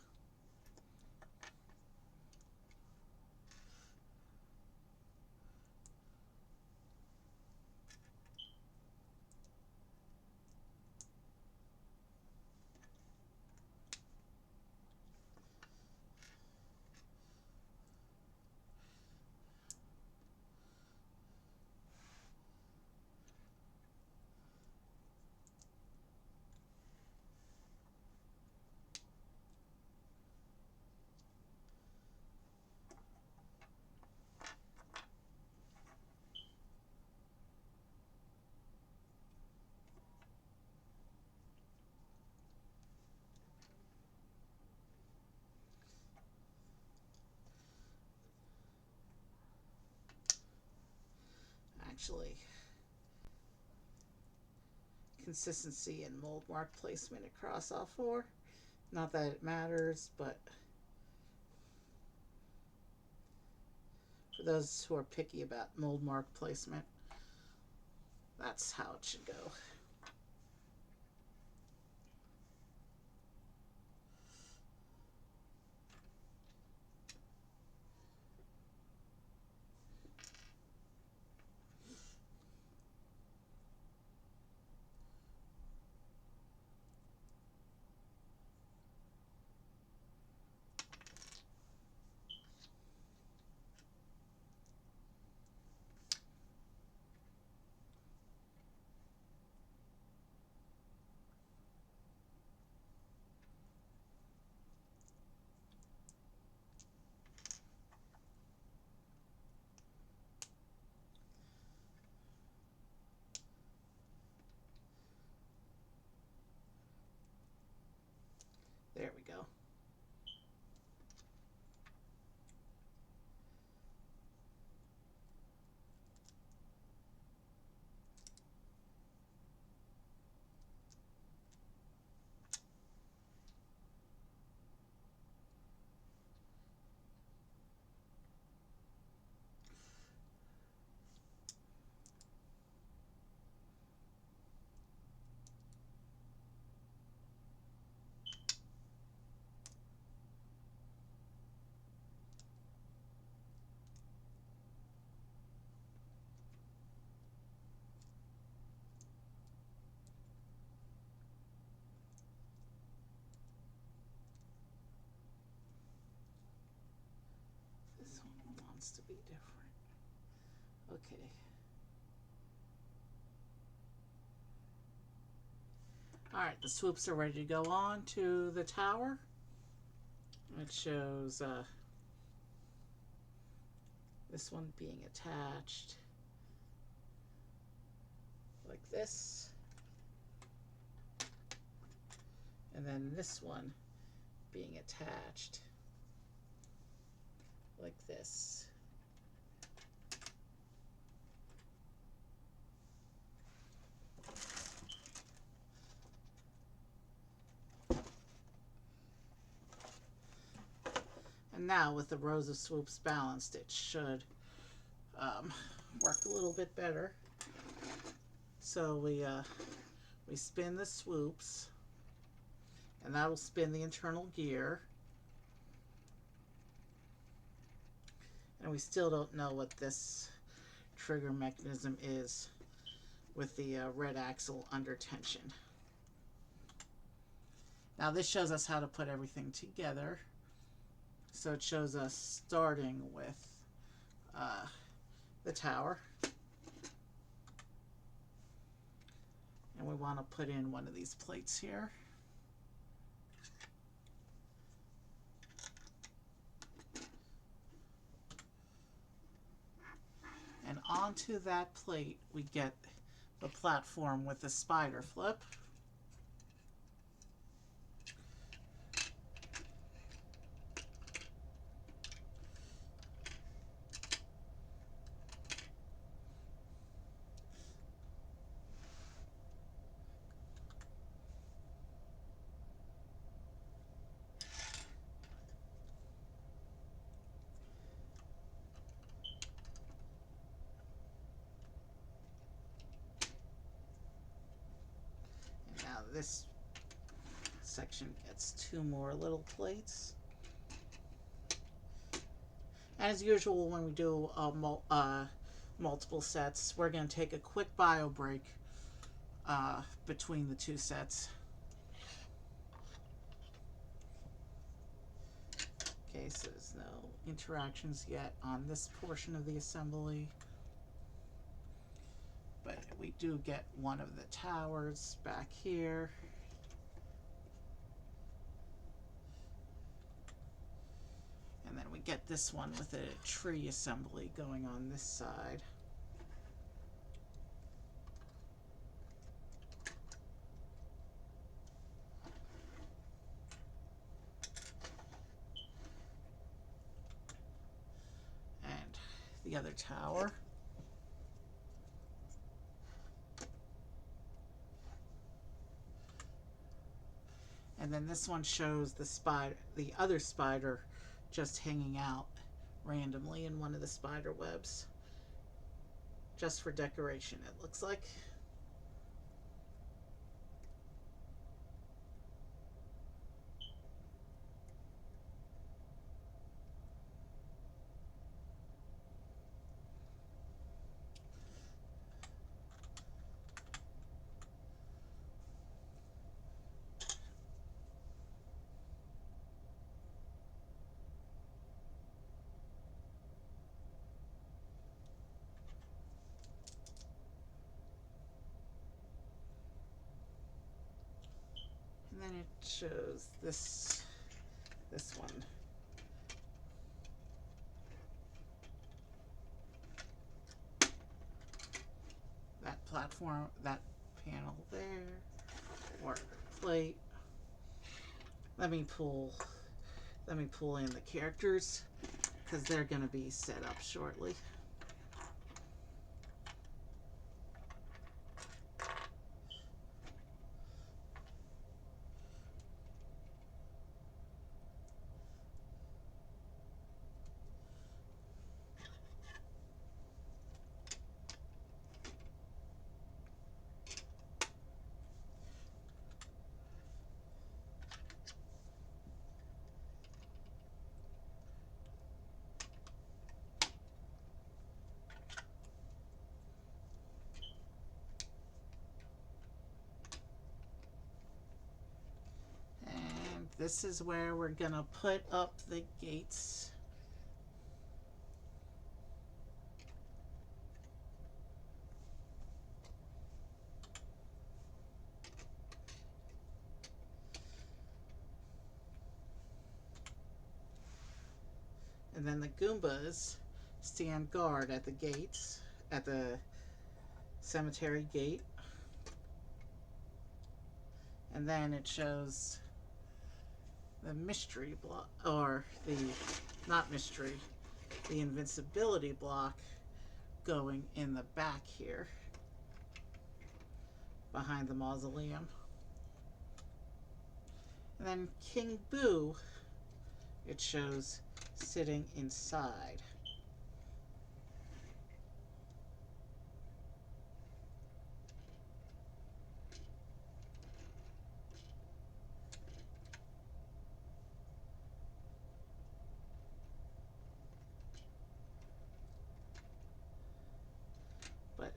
Actually, consistency and mold mark placement across all four. Not that it matters, but for those who are picky about mold mark placement, that's how it should go. wants to be different. Okay. Alright, the swoops are ready to go on to the tower. It shows this one being attached like this. And then this one being attached like this. And now with the rows of swoops balanced, it should work a little bit better. So we spin the swoops, and that'll spin the internal gear. And we still don't know what this trigger mechanism is with the red axle under tension. Now this shows us how to put everything together. So it shows us starting with the tower. And we want to put in one of these plates here. And onto that plate we get the platform with the spider flip. Now this section gets two more little plates. As usual, when we do multiple sets, we're going to take a quick bio break between the two sets. Okay, so there's no interactions yet on this portion of the assembly. But we do get one of the towers back here. And then we get this one with a tree assembly going on this side. And the other tower. And then this one shows the other spider just hanging out randomly in one of the spider webs. Just for decoration, it looks like. And then it shows this one. That platform, that panel there, or plate. Let me pull in the characters because they're going to be set up shortly. This is where we're gonna put up the gates. And then the Goombas stand guard at the gates, at the cemetery gate. And then it shows the mystery block, or the, not mystery, the invincibility block going in the back here, behind the mausoleum. And then King Boo, it shows sitting inside. But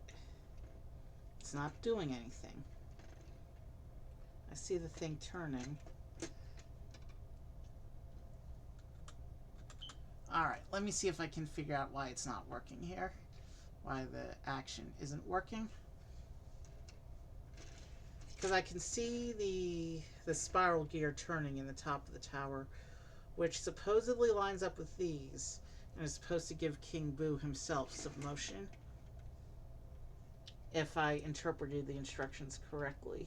it's not doing anything. I see the thing turning. Alright, let me see if I can figure out why it's not working here. Why the action isn't working. Because I can see the spiral gear turning in the top of the tower, which supposedly lines up with these, and is supposed to give King Boo himself some motion, if I interpreted the instructions correctly.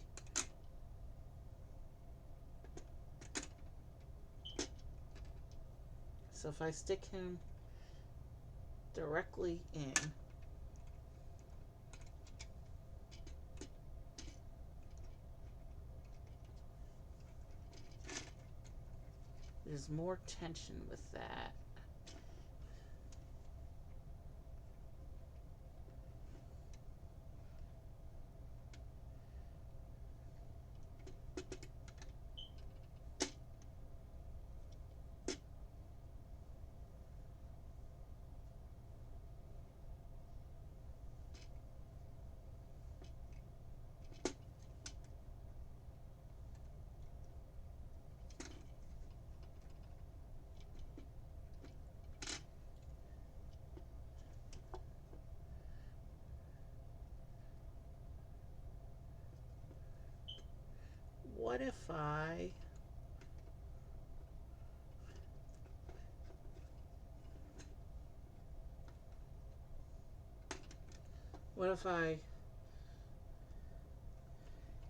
So if I stick him directly in, there's more tension with that. What if I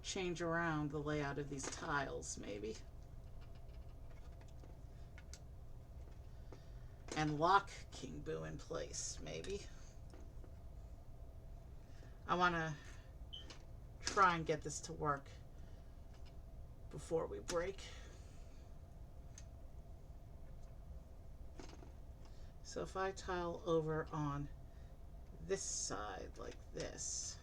change around the layout of these tiles, maybe? And lock King Boo in place, maybe? I want to try and get this to work before we break. So if I tile over on this side like this,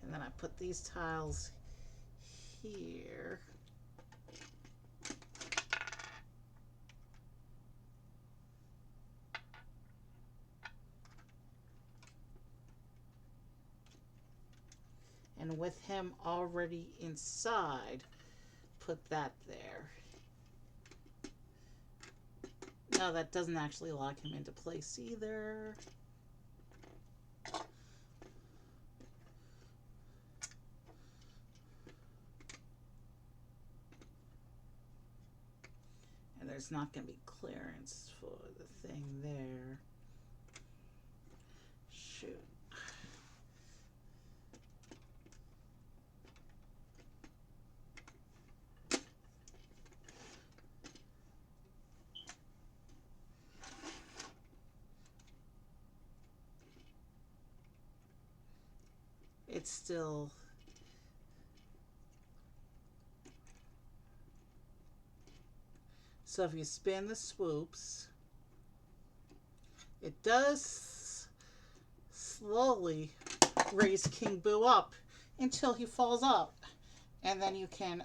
and then I put these tiles here. And with him already inside, put that there. No, that doesn't actually lock him into place either. And there's not going to be clearance for the thing there. Shoot. It's still so if you spin the swoops, it does slowly raise King Boo up until he falls out, and then you can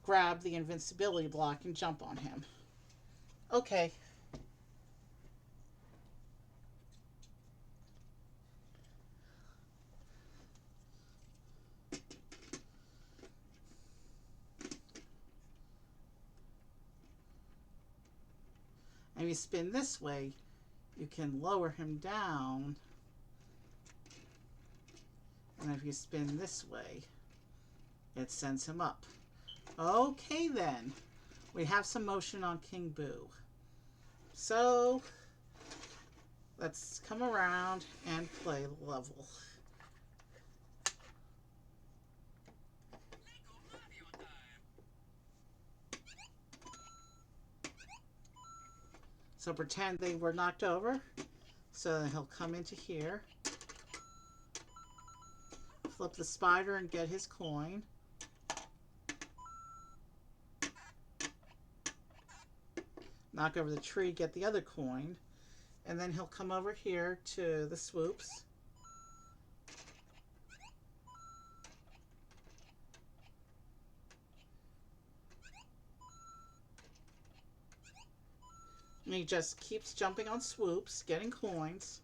grab the invincibility block and jump on him. Okay. if you spin this way, you can lower him down. And if you spin this way, it sends him up. Okay then. We have some motion on King Boo. So, let's come around and play the level. So pretend they were knocked over. So then he'll come into here. Flip the spider and get his coin. Knock over the tree, get the other coin. And then he'll come over here to the swoops. And he just keeps jumping on swoops, getting coins.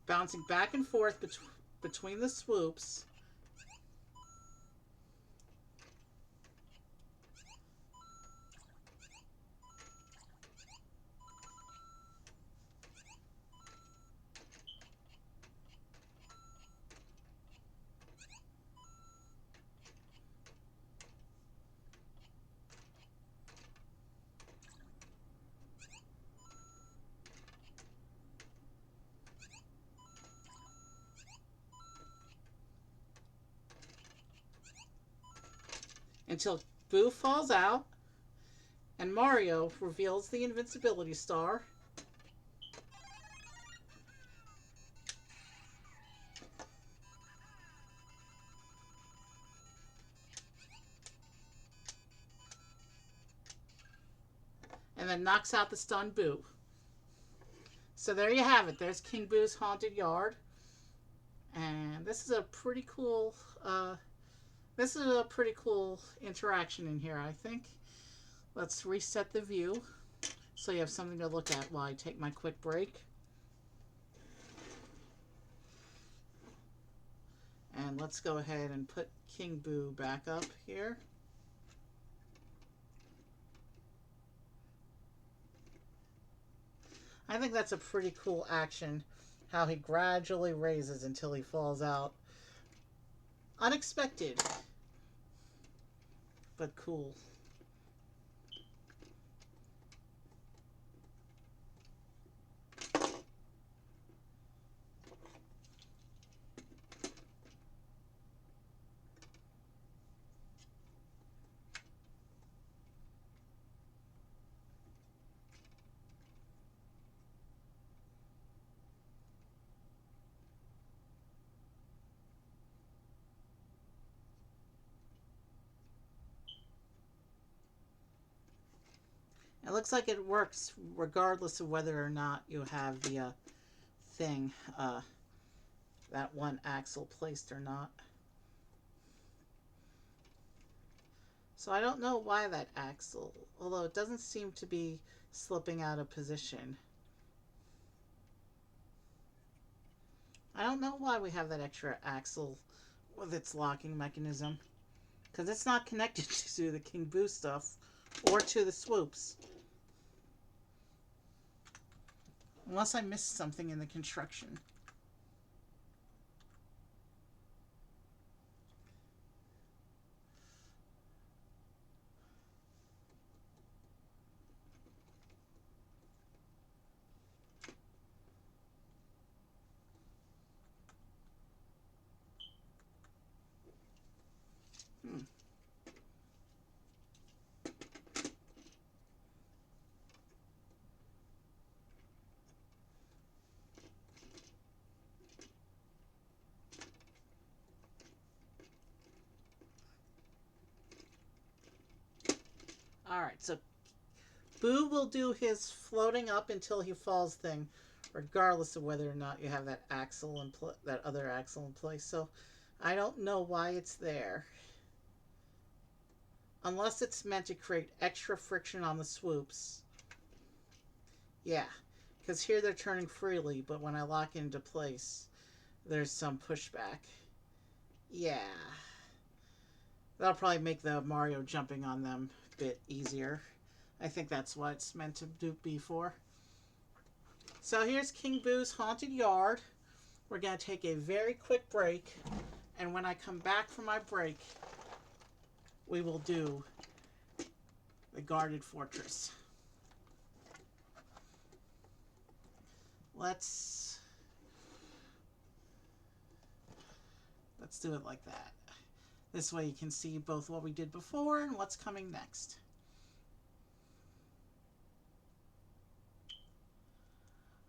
Bouncing back and forth between the swoops. Until Boo falls out and Mario reveals the invincibility star. And then knocks out the stunned Boo. So there you have it. There's King Boo's haunted yard. And this is a pretty cool interaction in here, I think. Let's reset the view so you have something to look at while I take my quick break. And let's go ahead and put King Boo back up here. I think that's a pretty cool action, how he gradually raises until he falls out. Unexpected, but cool. It looks like it works regardless of whether or not you have the thing, that one axle placed or not. So I don't know why that axle, although it doesn't seem to be slipping out of position. I don't know why we have that extra axle with its locking mechanism, because it's not connected to the King Boo stuff or to the swoops. Unless I missed something in the construction. Alright, so Boo will do his floating up until he falls thing, regardless of whether or not you have that axle in that other axle in place. So I don't know why it's there. Unless it's meant to create extra friction on the swoops. Yeah, because here they're turning freely, but when I lock into place, there's some pushback. Yeah. That'll probably make the Mario jumping on them a bit easier. I think that's what it's meant to be for. So here's King Boo's Haunted Yard. We're going to take a very quick break, and when I come back from my break, we will do the Guarded Fortress. Let's do it like that. This way you can see both what we did before and what's coming next.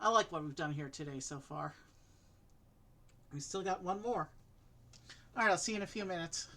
I like what we've done here today so far. We still got one more. All right, I'll see you in a few minutes.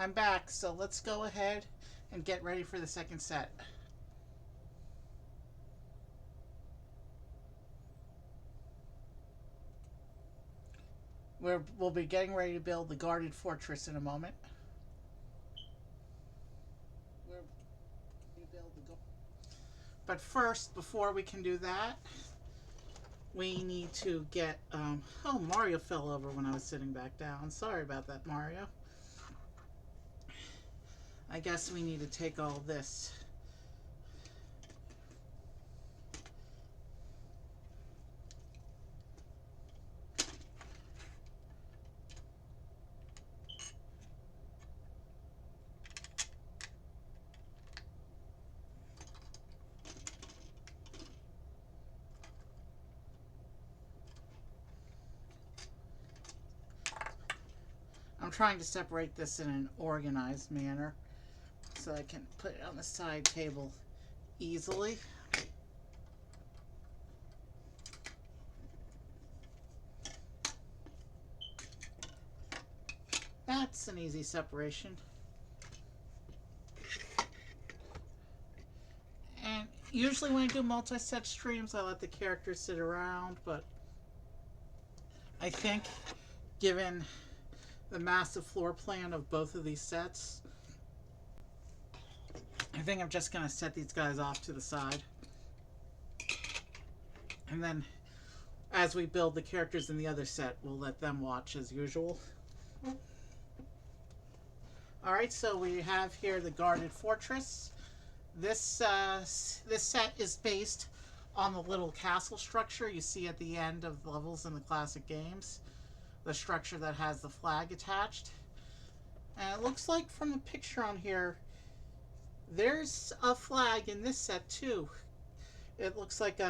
I'm back, so let's go ahead and get ready for the second set. We'll be getting ready to build the guarded fortress in a moment. But first, before we can do that, we need to get, oh, Mario fell over when I was sitting back down. Sorry about that, Mario. I guess we need to take all this. I'm trying to separate this in an organized manner so I can put it on the side table easily. That's an easy separation. And usually when I do multi-set streams, I let the characters sit around, but I think given the massive floor plan of both of these sets, I think I'm just going to set these guys off to the side. And then as we build the characters in the other set, we'll let them watch as usual. Alright, so we have here the guarded fortress. This set is based on the little castle structure you see at the end of levels in the classic games. The structure that has the flag attached. And it looks like from the picture on here, there's a flag in this set too. It looks like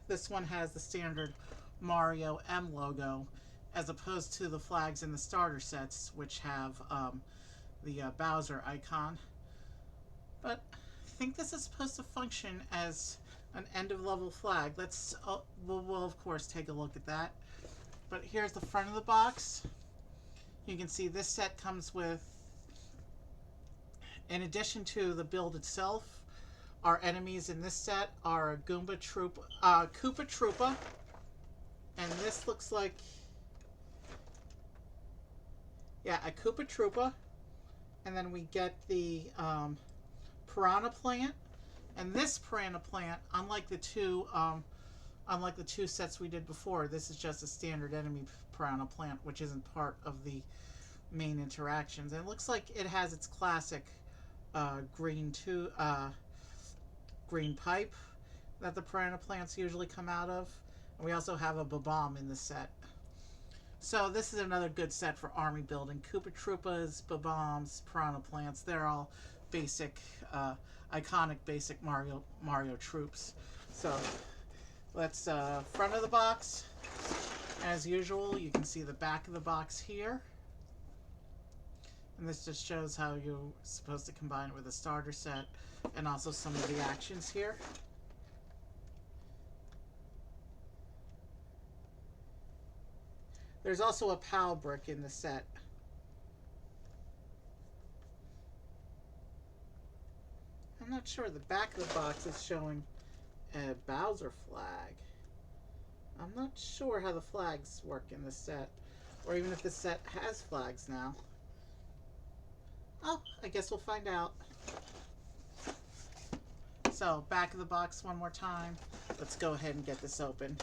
this one has the standard Mario M logo, as opposed to the flags in the starter sets, which have the Bowser icon. But I think this is supposed to function as an end of level flag. We'll of course take a look at that. But here's the front of the box. You can see this set comes with, in addition to the build itself, our enemies in this set are a Koopa Troopa, and this looks like, yeah, a Koopa Troopa, and then we get the Piranha Plant, and this Piranha Plant, unlike the two sets we did before, this is just a standard enemy Piranha Plant, which isn't part of the main interactions. And it looks like it has its classic green pipe that the Piranha Plants usually come out of. And we also have a Bob-omb in the set. So this is another good set for army building. Koopa Troopas, Bob-ombs, Piranha Plants, they're all basic, iconic basic Mario troops. So let's, front of the box, as usual, you can see the back of the box here. And this just shows how you're supposed to combine it with a starter set, and also some of the actions here. There's also a POW brick in the set. I'm not sure. The back of the box is showing a Bowser flag. I'm not sure how the flags work in this set, or even if the set has flags now. Oh, I guess we'll find out. So, back of the box one more time. Let's go ahead and get this open.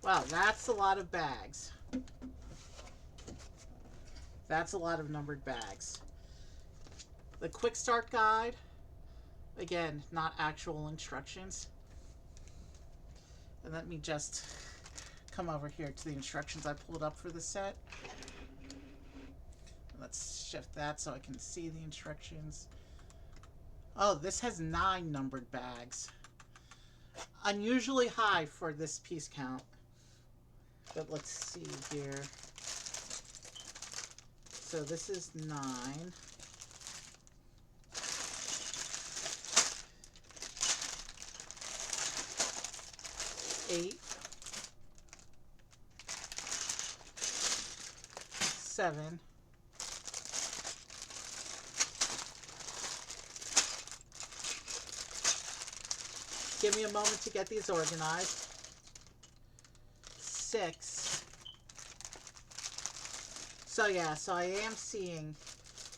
Wow, that's a lot of bags. That's a lot of numbered bags. The quick start guide, again, not actual instructions. And let me just come over here to the instructions I pulled up for the set. Let's shift that so I can see the instructions. Oh, this has 9 numbered bags. Unusually high for this piece count. But let's see here. So this is 9. 8, 7, 8. Give me a moment to get these organized. 6. So yeah, so I am seeing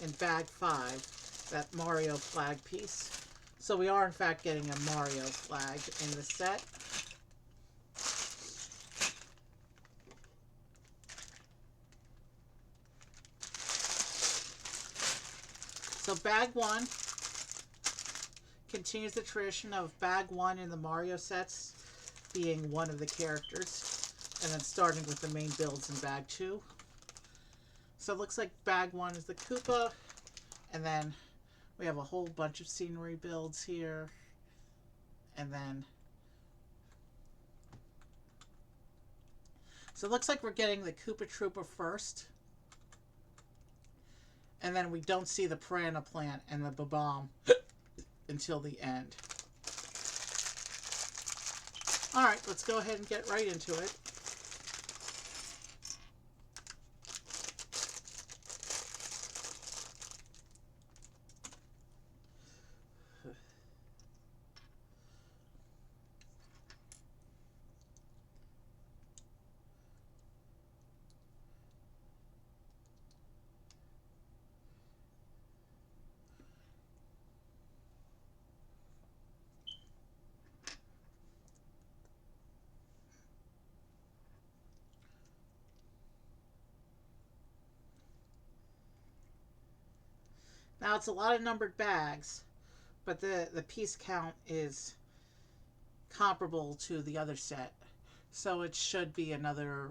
in bag 5 that Mario flag piece. So we are in fact getting a Mario flag in the set. So bag 1 continues the tradition of bag 1 in the Mario sets being one of the characters, and then starting with the main builds in bag 2. So it looks like bag 1 is the Koopa, and then we have a whole bunch of scenery builds here, and then so it looks like we're getting the Koopa Troopa first, and then we don't see the Piranha Plant and the Bob-omb until the end. Alright, let's go ahead and get right into it. Now it's a lot of numbered bags, but the piece count is comparable to the other set, so it should be another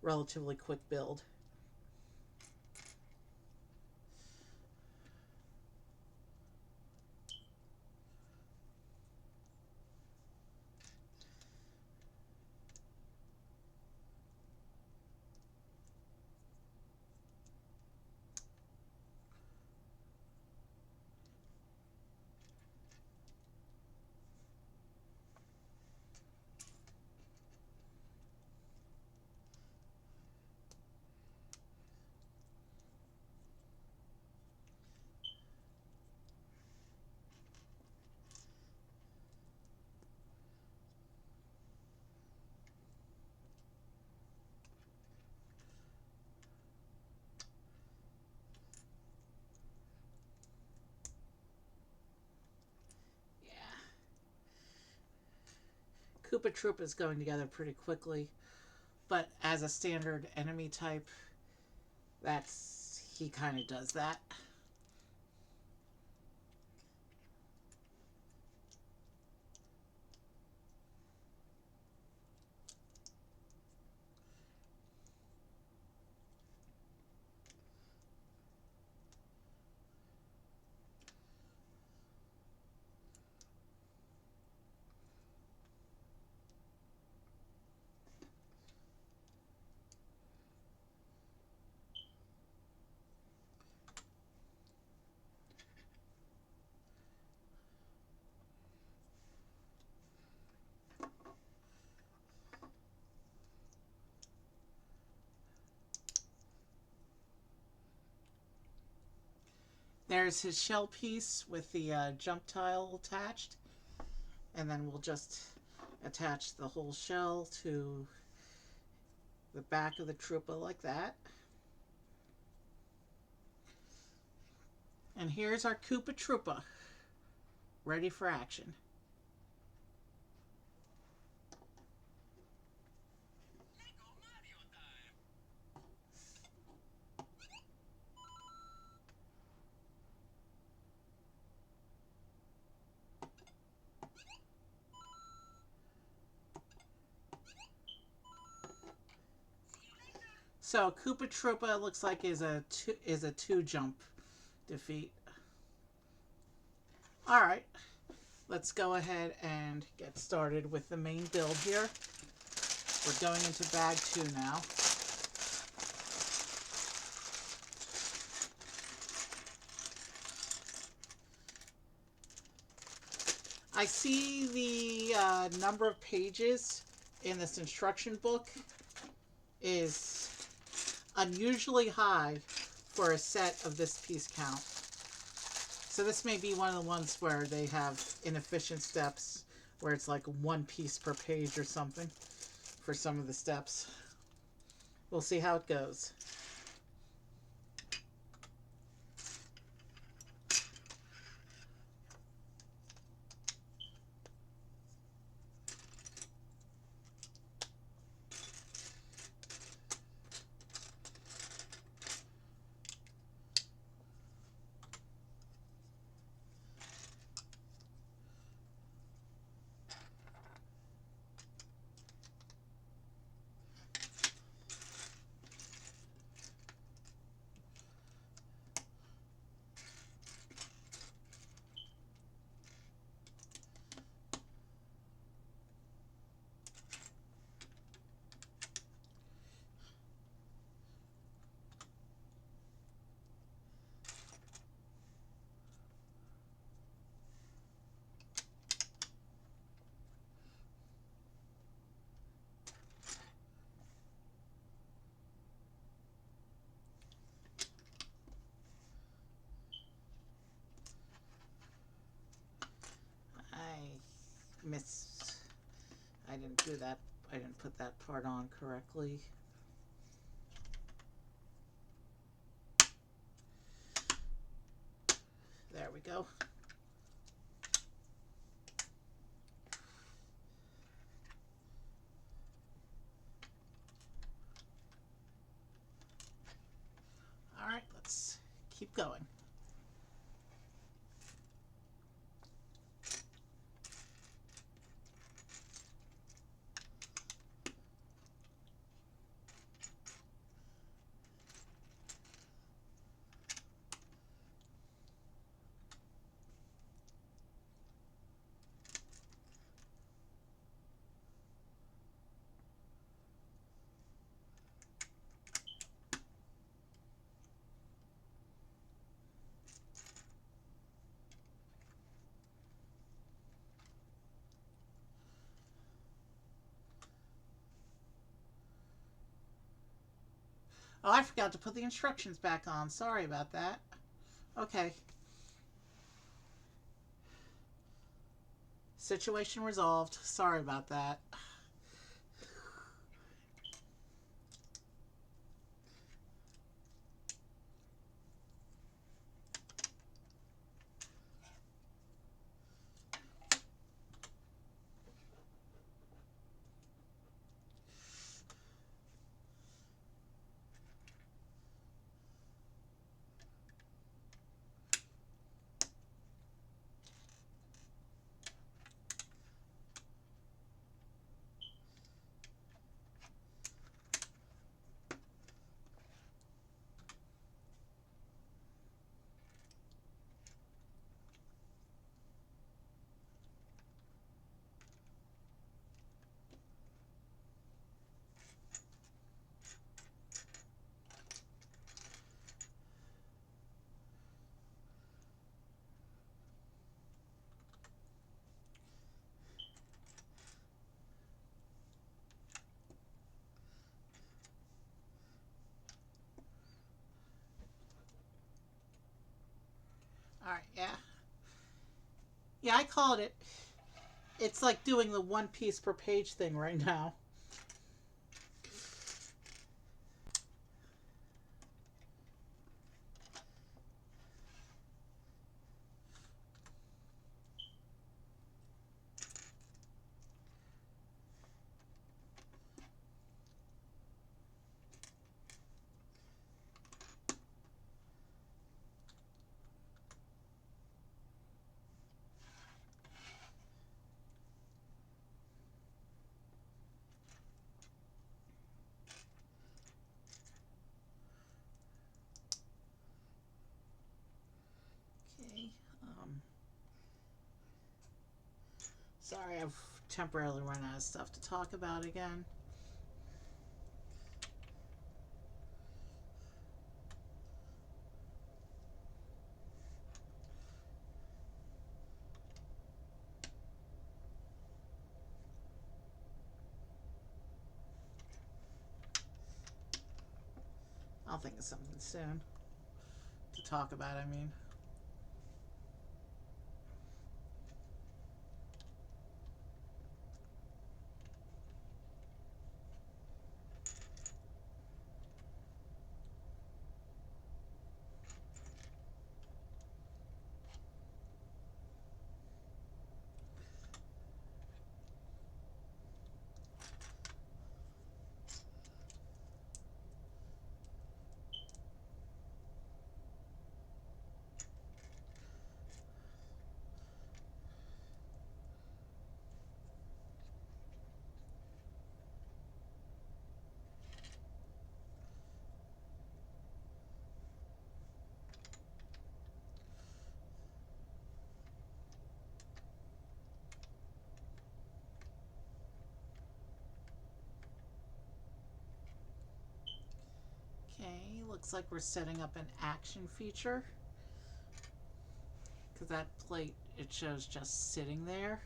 relatively quick build. Koopa Troopa is going together pretty quickly, but as a standard enemy type, he kind of does that. There's his shell piece with the jump tile attached, and then we'll just attach the whole shell to the back of the Troopa like that. And here's our Koopa Troopa, ready for action. So Koopa Troopa looks like is a two jump defeat. All right, let's go ahead and get started with the main build here. We're going into bag 2 now. I see the number of pages in this instruction book is unusually high for a set of this piece count. So this may be one of the ones where they have inefficient steps, where it's like one piece per page or something for some of the steps. We'll see how it goes. I didn't do that. I didn't put that part on correctly. There we go. All right, let's keep going. Oh, I forgot to put the instructions back on. Sorry about that. Okay. Situation resolved. Sorry about that. All right, yeah. Yeah, I called it. It's like doing the one piece per page thing right now. Okay. Sorry, I've temporarily run out of stuff to talk about again. I'll think of something soon to talk about, I mean. Okay, looks like we're setting up an action feature. Because that plate, it shows just sitting there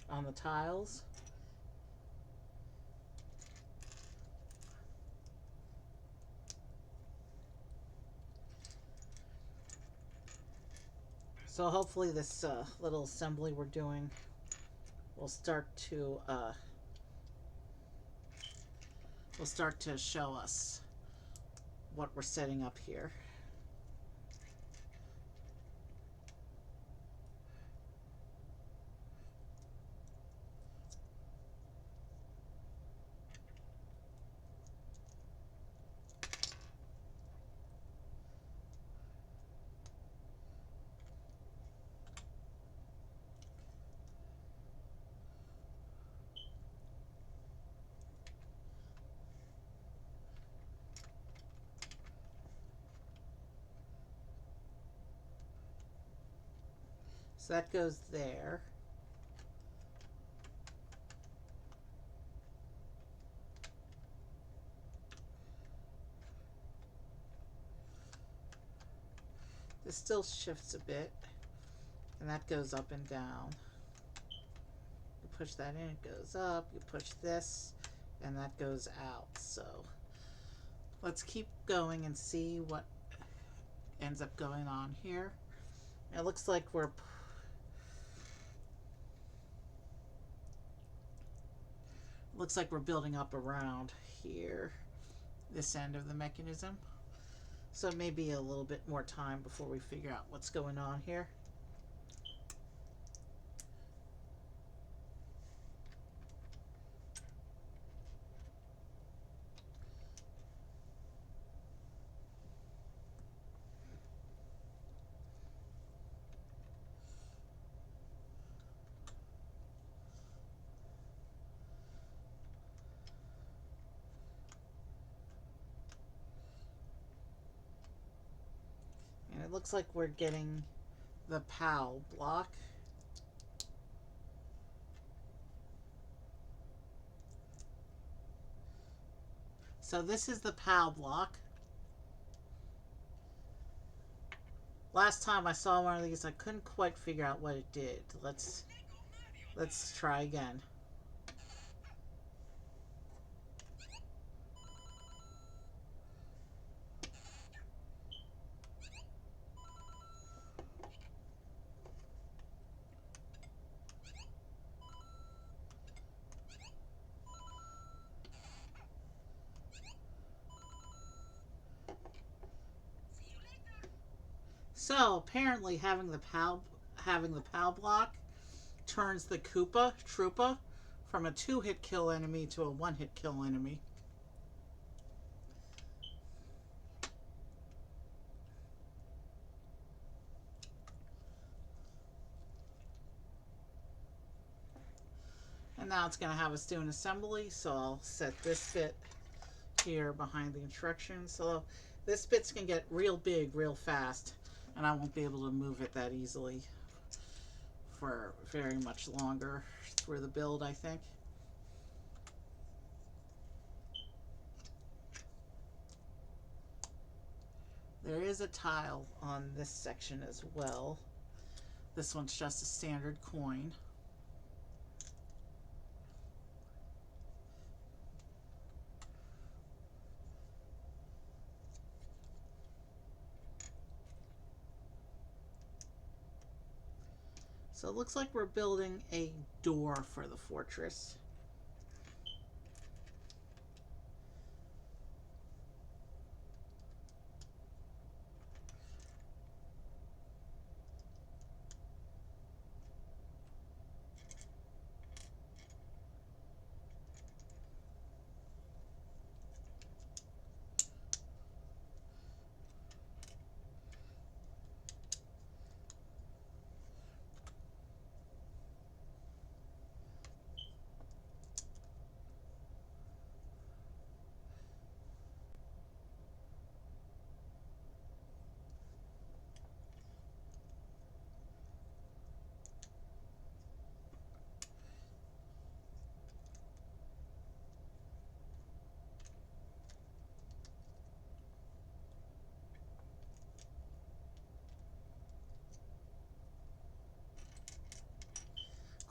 on the tiles. So hopefully this little assembly we're doing will start to show us what we're setting up here. So that goes there. This still shifts a bit, and that goes up and down. You push that in, it goes up. You push this, and that goes out. So let's keep going and see what ends up going on here. It looks like we're building up around here, this end of the mechanism. So it may be a little bit more time before we figure out what's going on here. And it looks like we're getting the POW block. So this is the POW block. Last time I saw one of these, I couldn't quite figure out what it did. Let's try again. So apparently having the POW block turns the Koopa Troopa from a 2-hit kill enemy to a 1-hit kill enemy. And now it's going to have us do an assembly, so I'll set this bit here behind the instructions. So this bit's going to get real big real fast, and I won't be able to move it that easily for very much longer through the build, I think. There is a tile on this section as well. This one's just a standard coin. So it looks like we're building a door for the fortress.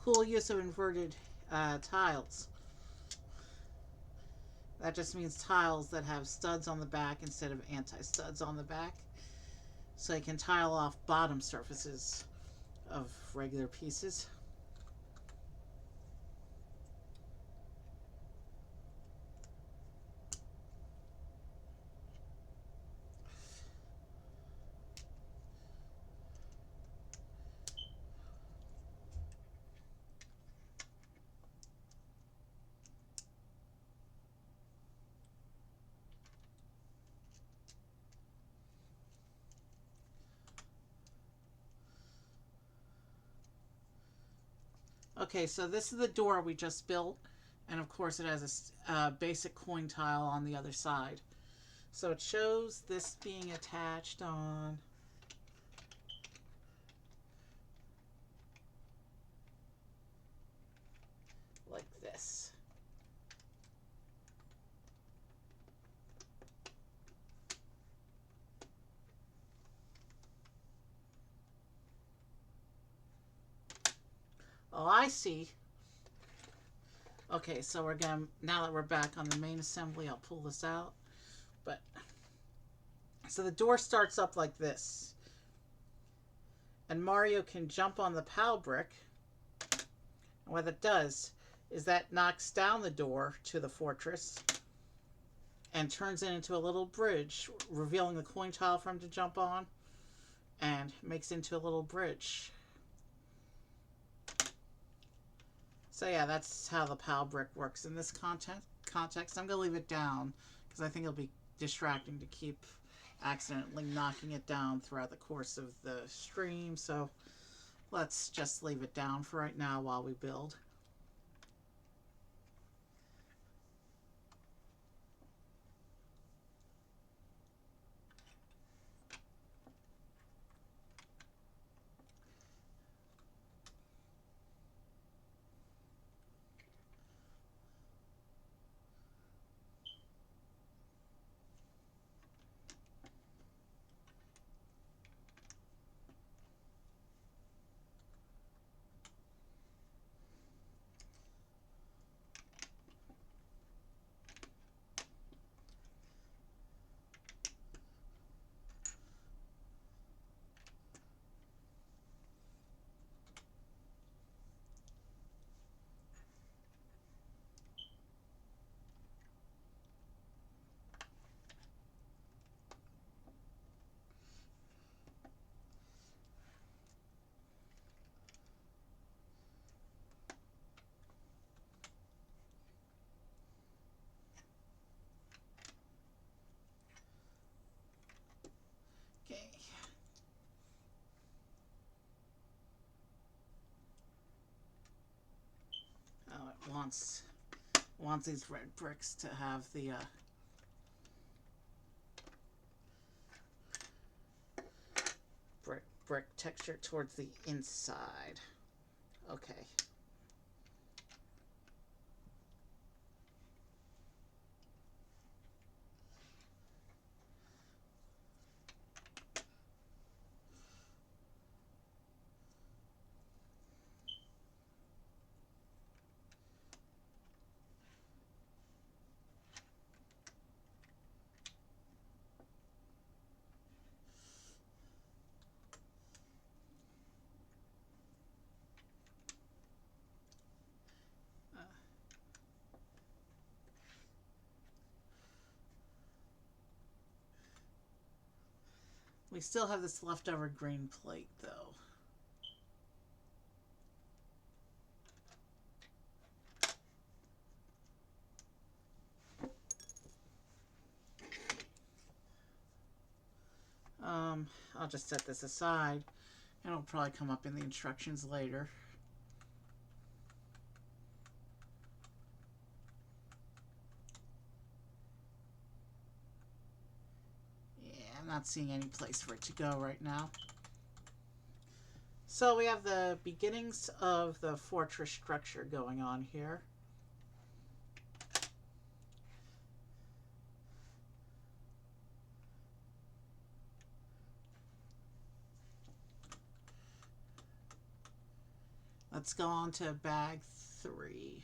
Cool use of inverted tiles. That just means tiles that have studs on the back instead of anti-studs on the back. So you can tile off bottom surfaces of regular pieces. Okay, so this is the door we just built, and of course it has a basic coin tile on the other side. So it shows this being attached on like this. Oh, I see. Okay, so we're going to, now that we're back on the main assembly, I'll pull this out. But, so the door starts up like this. And Mario can jump on the POW brick. And what it does is that knocks down the door to the fortress and turns it into a little bridge, revealing the coin tile for him to jump on, and makes into a little bridge. So yeah, that's how the POW brick works in this context. I'm going to leave it down because I think it'll be distracting to keep accidentally knocking it down throughout the course of the stream. So let's just leave it down for right now while we build. Okay. Oh, it wants these red bricks to have the brick texture towards the inside. Okay. We still have this leftover green plate, though. I'll just set this aside, and it'll probably come up in the instructions later. Yeah, I'm not seeing any place for it to go right now. So we have the beginnings of the fortress structure going on here. Let's go on to bag 3.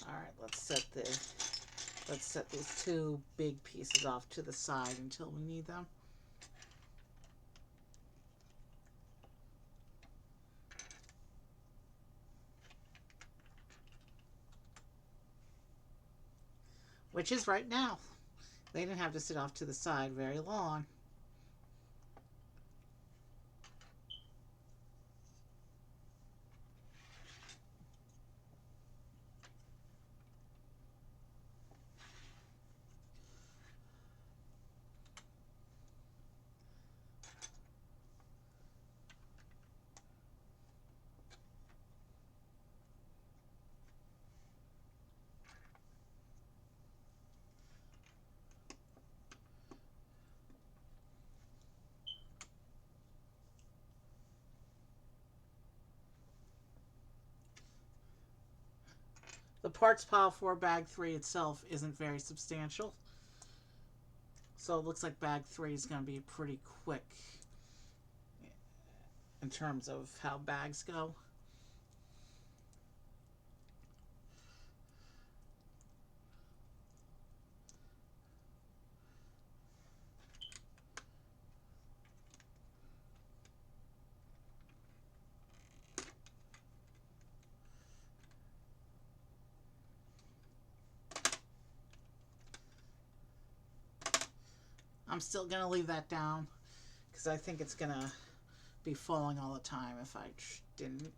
Alright, let's set these 2 big pieces off to the side until we need them. Which is right now. They didn't have to sit off to the side very long. The parts pile for bag 3 itself isn't very substantial. So it looks like bag 3 is going to be pretty quick in terms of how bags go. I'm still going to leave that down because I think it's going to be falling all the time if I didn't.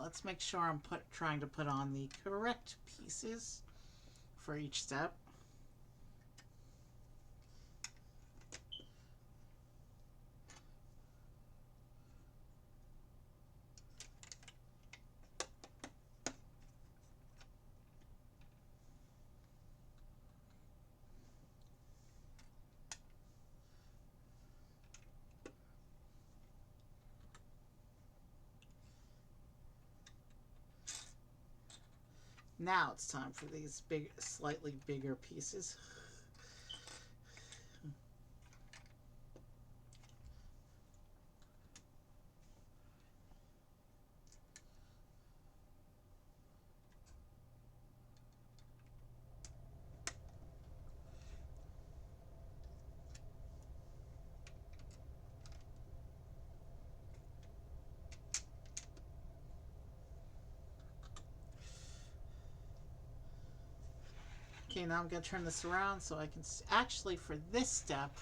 let's make sure I'm trying to put on the correct pieces for each step. Now it's time for these slightly bigger pieces. Okay, now I'm going to turn this around so I can actually, for this step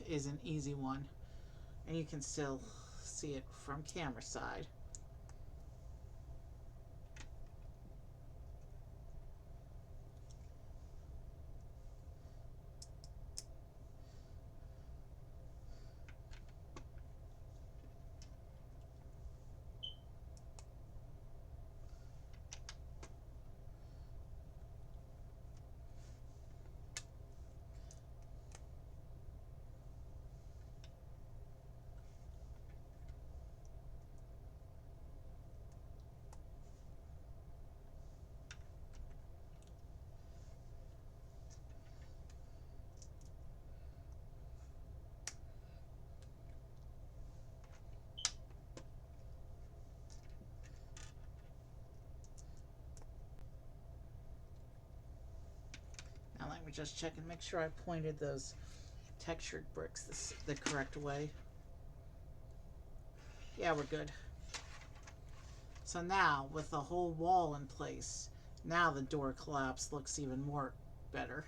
is an easy one, and you can still see it from camera side. Now let me just check and make sure I pointed those textured bricks the correct way. Yeah, we're good. So now, with the whole wall in place, now the door collapse looks even more better.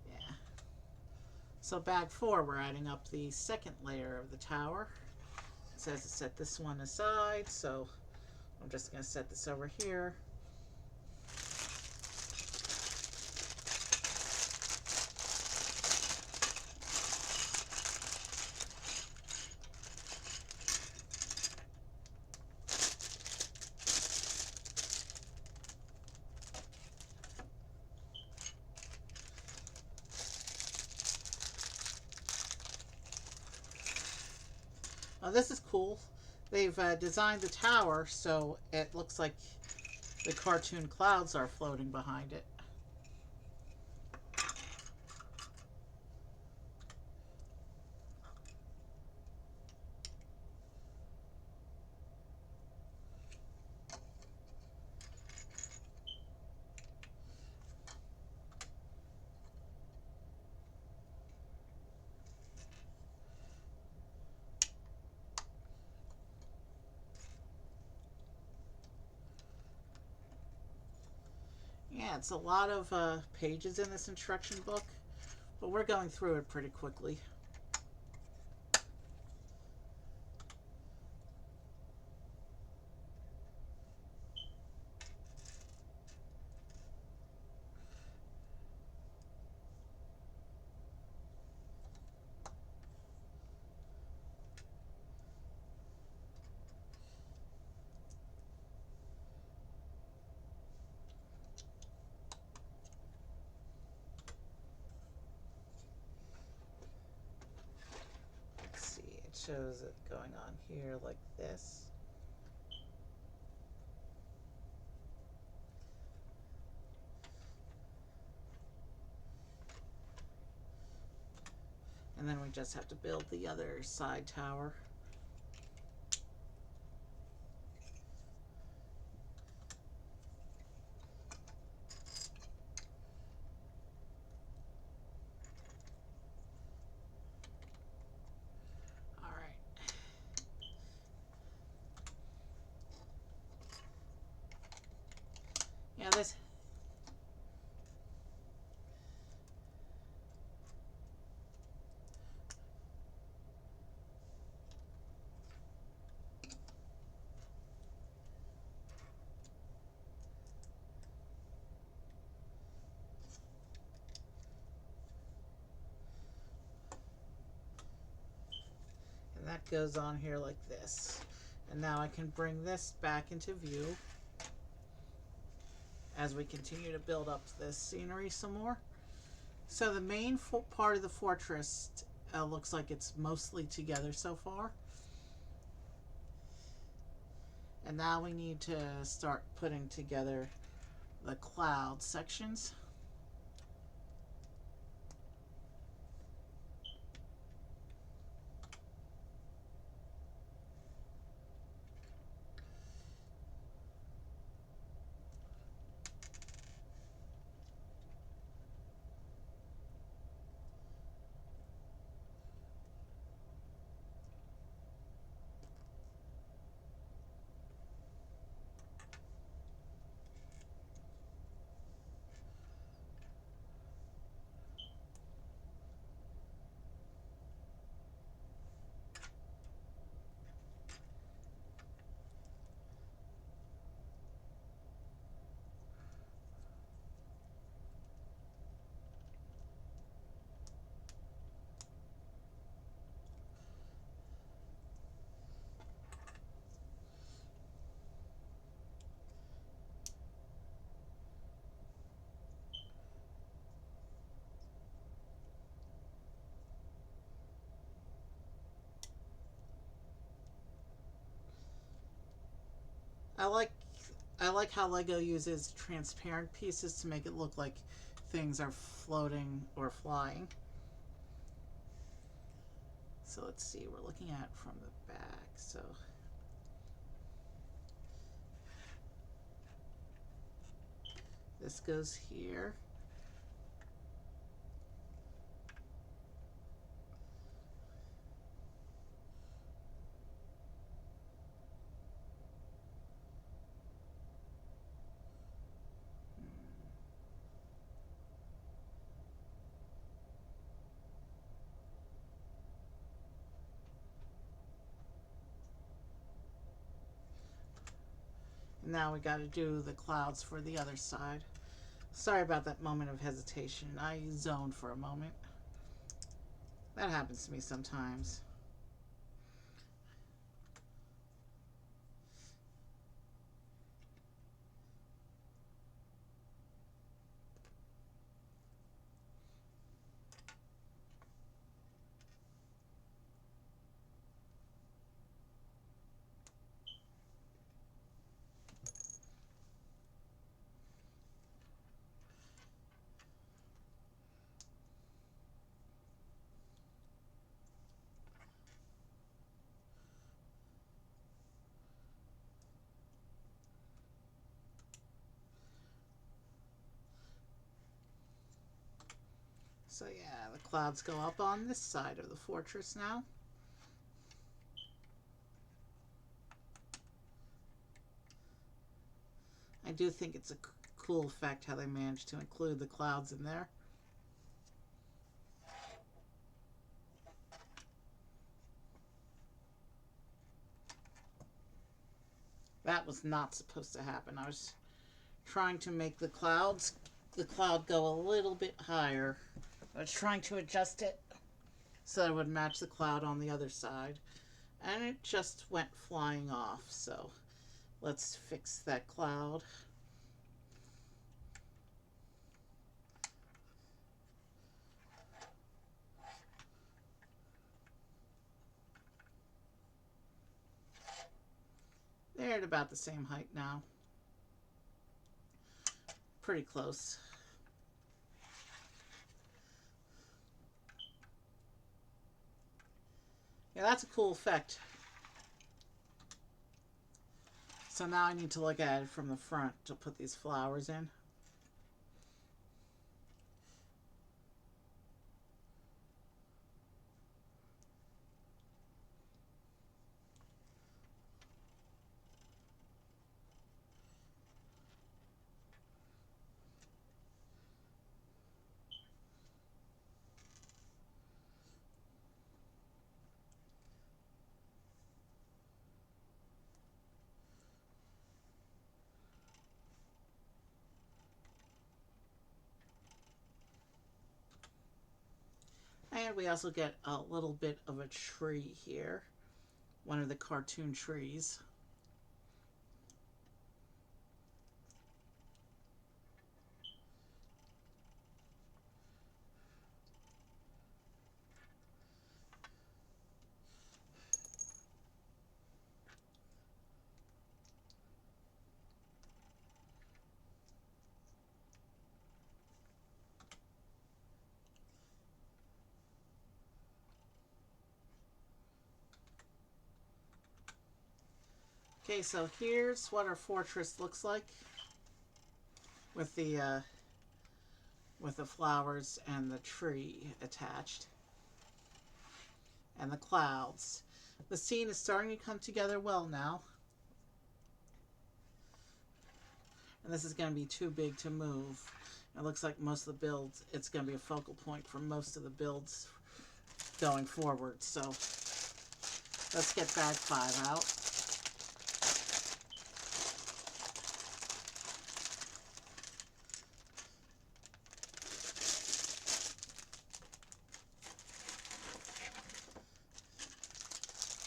Yeah. So bag 4, we're adding up the second layer of the tower. It says to set this one aside, so I'm just going to set this over here. Now this is cool. They've designed the tower so it looks like the cartoon clouds are floating behind it. Yeah, it's a lot of pages in this instruction book, but we're going through it pretty quickly. Shows it going on here like this. And then we just have to build the other side tower. Yeah, that goes on here like this. And now I can bring this back into view as we continue to build up this scenery some more. So the main part of the fortress looks like it's mostly together so far. And now we need to start putting together the cloud sections. I like I like how Lego uses transparent pieces to make it look like things are floating or flying. So let's see, we're looking at from the back. So this goes here. Now we got to do the clouds for the other side. Sorry about that moment of hesitation. I zoned for a moment. That happens to me sometimes. So yeah, the clouds go up on this side of the fortress now. I do think it's a cool effect how they managed to include the clouds in there. That was not supposed to happen. I was trying to make the cloud go a little bit higher. I was trying to adjust it so that it would match the cloud on the other side. And it just went flying off. So let's fix that cloud. They're at about the same height now. Pretty close. Yeah, that's a cool effect. So now I need to look at it from the front to put these flowers in. And we also get a little bit of a tree here. one of the cartoon trees. Okay, so here's what our fortress looks like with the flowers and the tree attached and the clouds. The scene is starting to come together well now. And this is going to be too big to move. It looks like most of the builds, it's going to be a focal point for most of the builds going forward. So let's get bag 5 out.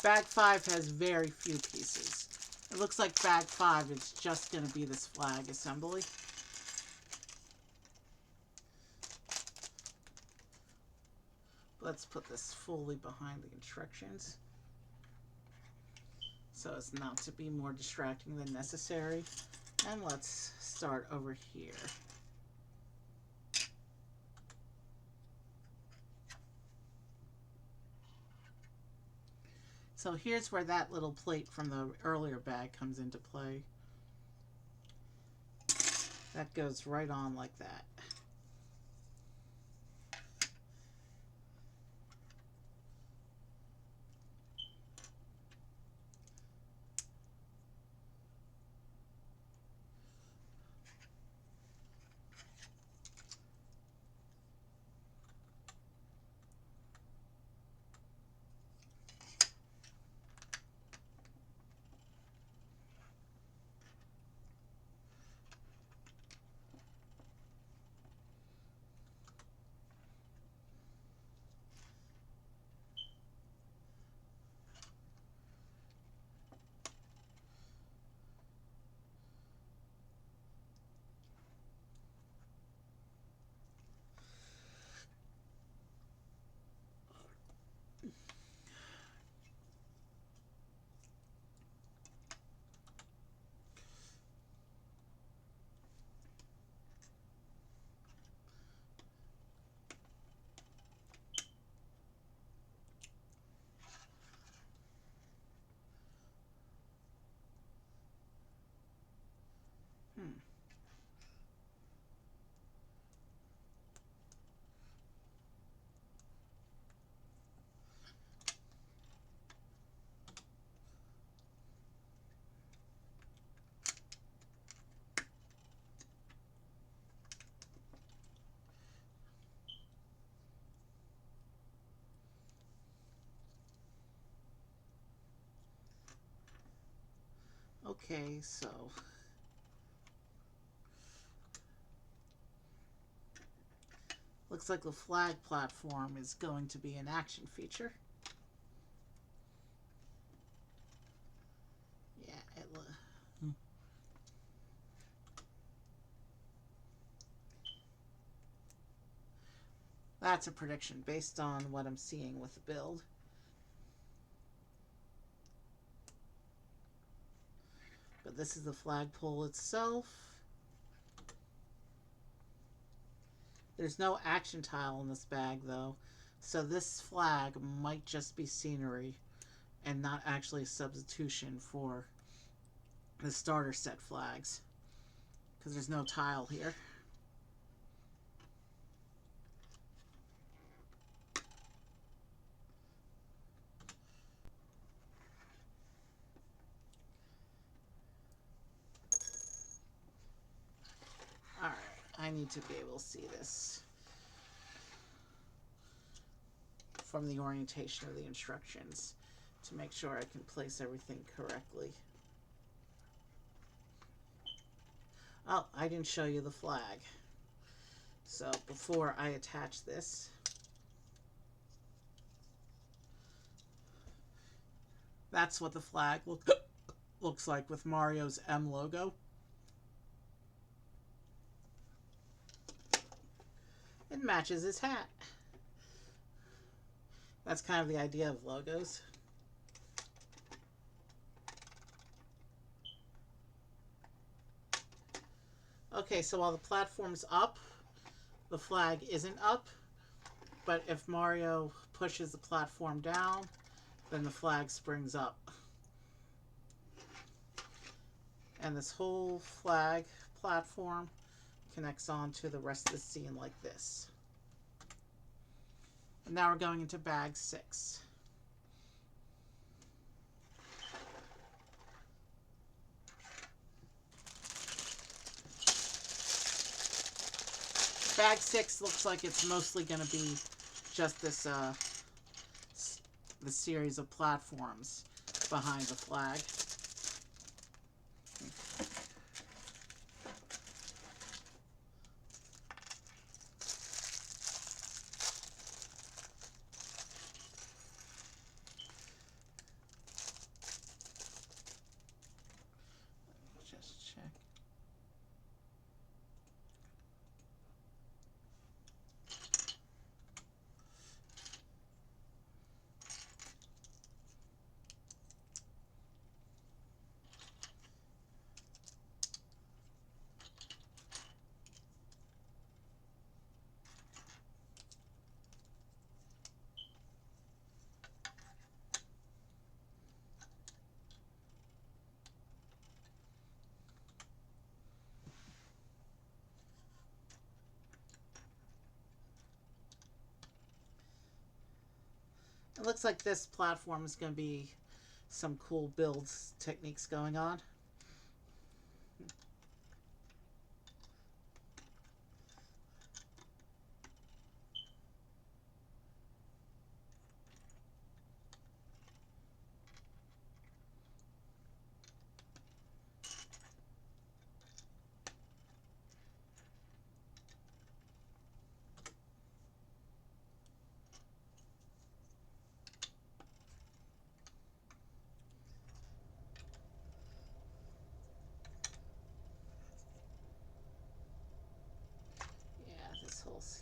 Bag 5 has very few pieces. It looks like bag 5 is just going to be this flag assembly. Let's put this fully behind the instructions so as not to be more distracting than necessary. And let's start over here. So here's where that little plate from the earlier bag comes into play. That goes right on like that. Okay, so looks like the flag platform is going to be an action feature. Yeah, that's a prediction based on what I'm seeing with the build. But this is the flagpole itself. There's no action tile in this bag though, so this flag might just be scenery and not actually a substitution for the starter set flags because there's no tile here. Alright, I need to be able to see this from the orientation of the instructions to make sure I can place everything correctly. Oh, I didn't show you the flag. So before I attach this, That's what the flag looks like with Mario's M logo. It matches his hat. That's kind of the idea of logos. Okay, so while the platform's up, the flag isn't up. But if Mario pushes the platform down, then the flag springs up. And this whole flag platform connects on to the rest of the scene like this. And now we're going into bag 6. Bag 6 looks like it's mostly going to be just this, the series of platforms behind the flag. Just check. It looks like this platform is going to be some cool builds techniques going on.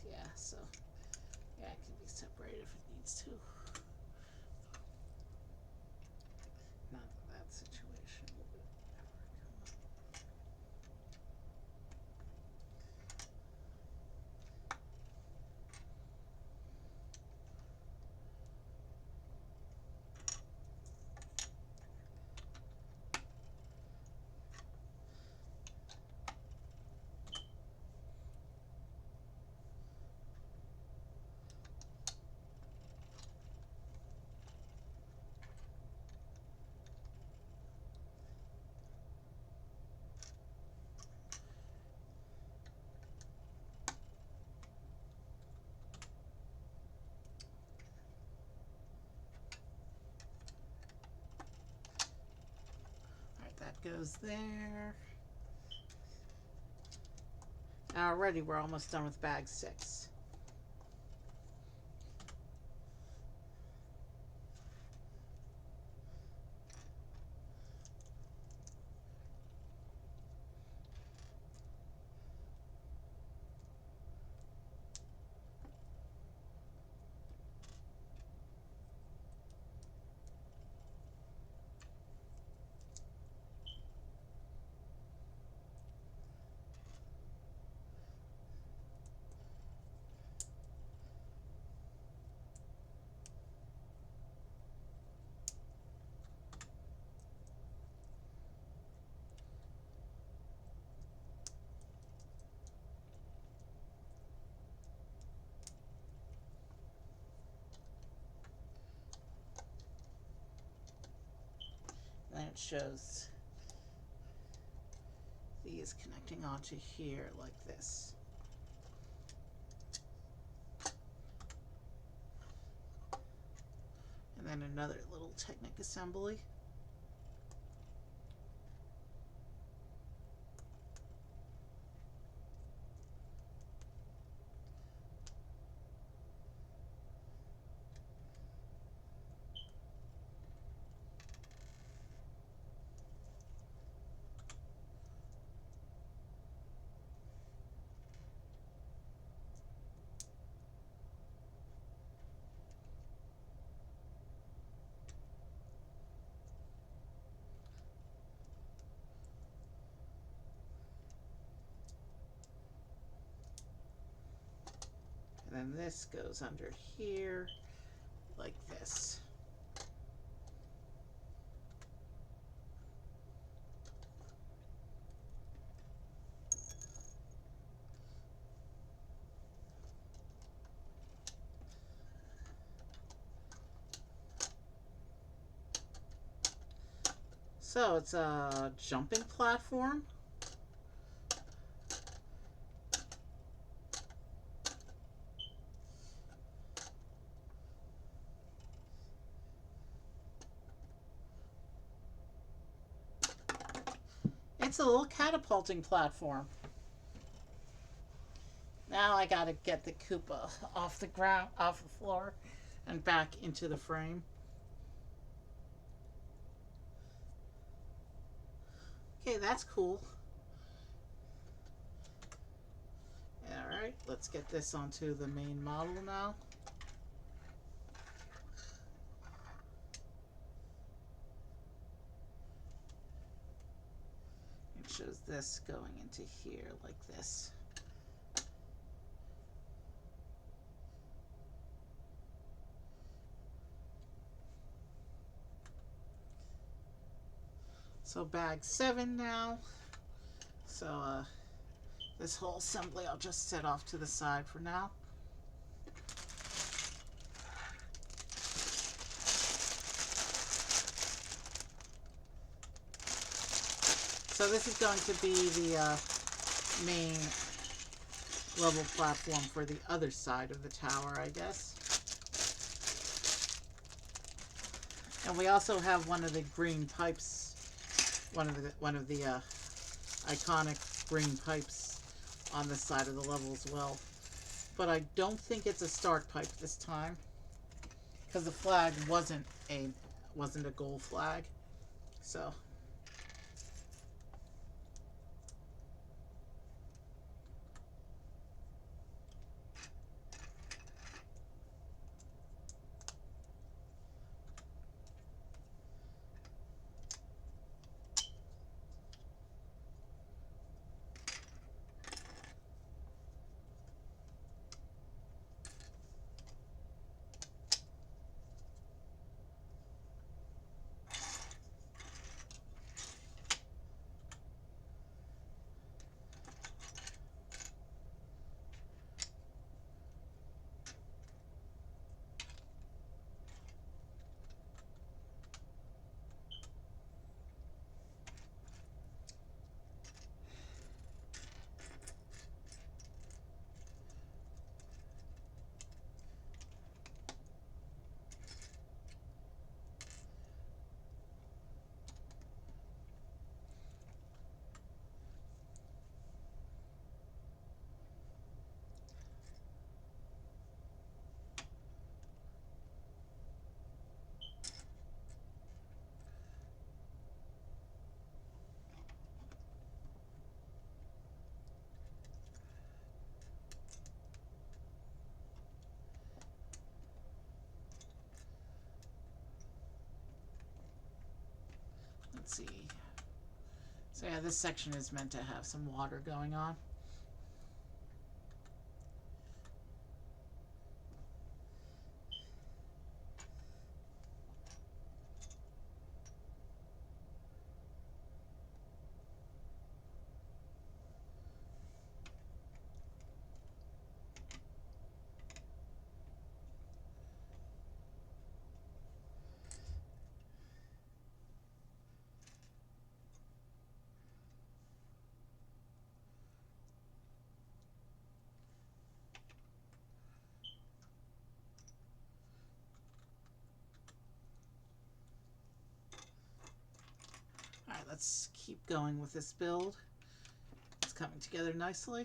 Yeah, so yeah, it can be separated if it needs to. Not that situation will ever come That goes there. Already we're almost done with bag 6. Then it shows these connecting onto here like this. And then another little Technic assembly. And then this goes under here like this. So it's a jumping platform. It's a little catapulting platform. Now I gotta get the Koopa off the ground, off the floor, and back into the frame. Okay, that's cool. Alright, let's get this onto the main model now. It shows this going into here like this. So bag 7 now. So this whole assembly I'll just set off to the side for now. So this is going to be the main level platform for the other side of the tower, I guess. And we also have one of the green pipes, one of the iconic green pipes on this side of the level as well. But I don't think it's a start pipe this time, because the flag wasn't a gold flag. So let's see. So yeah, this section is meant to have some water going on. Alright, let's keep going with this build. It's coming together nicely.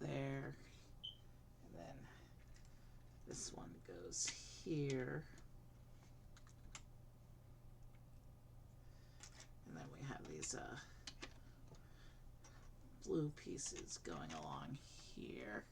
there. And then this one goes here. And then we have these blue pieces going along here.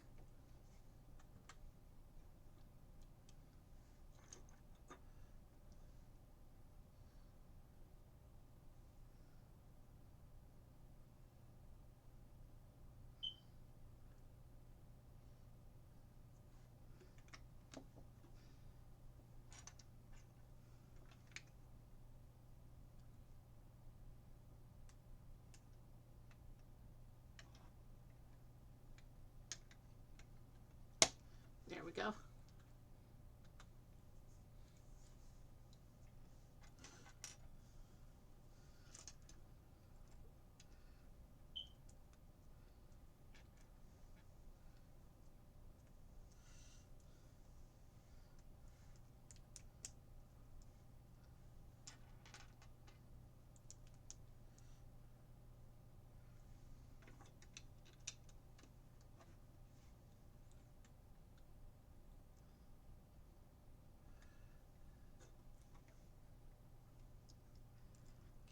There we go.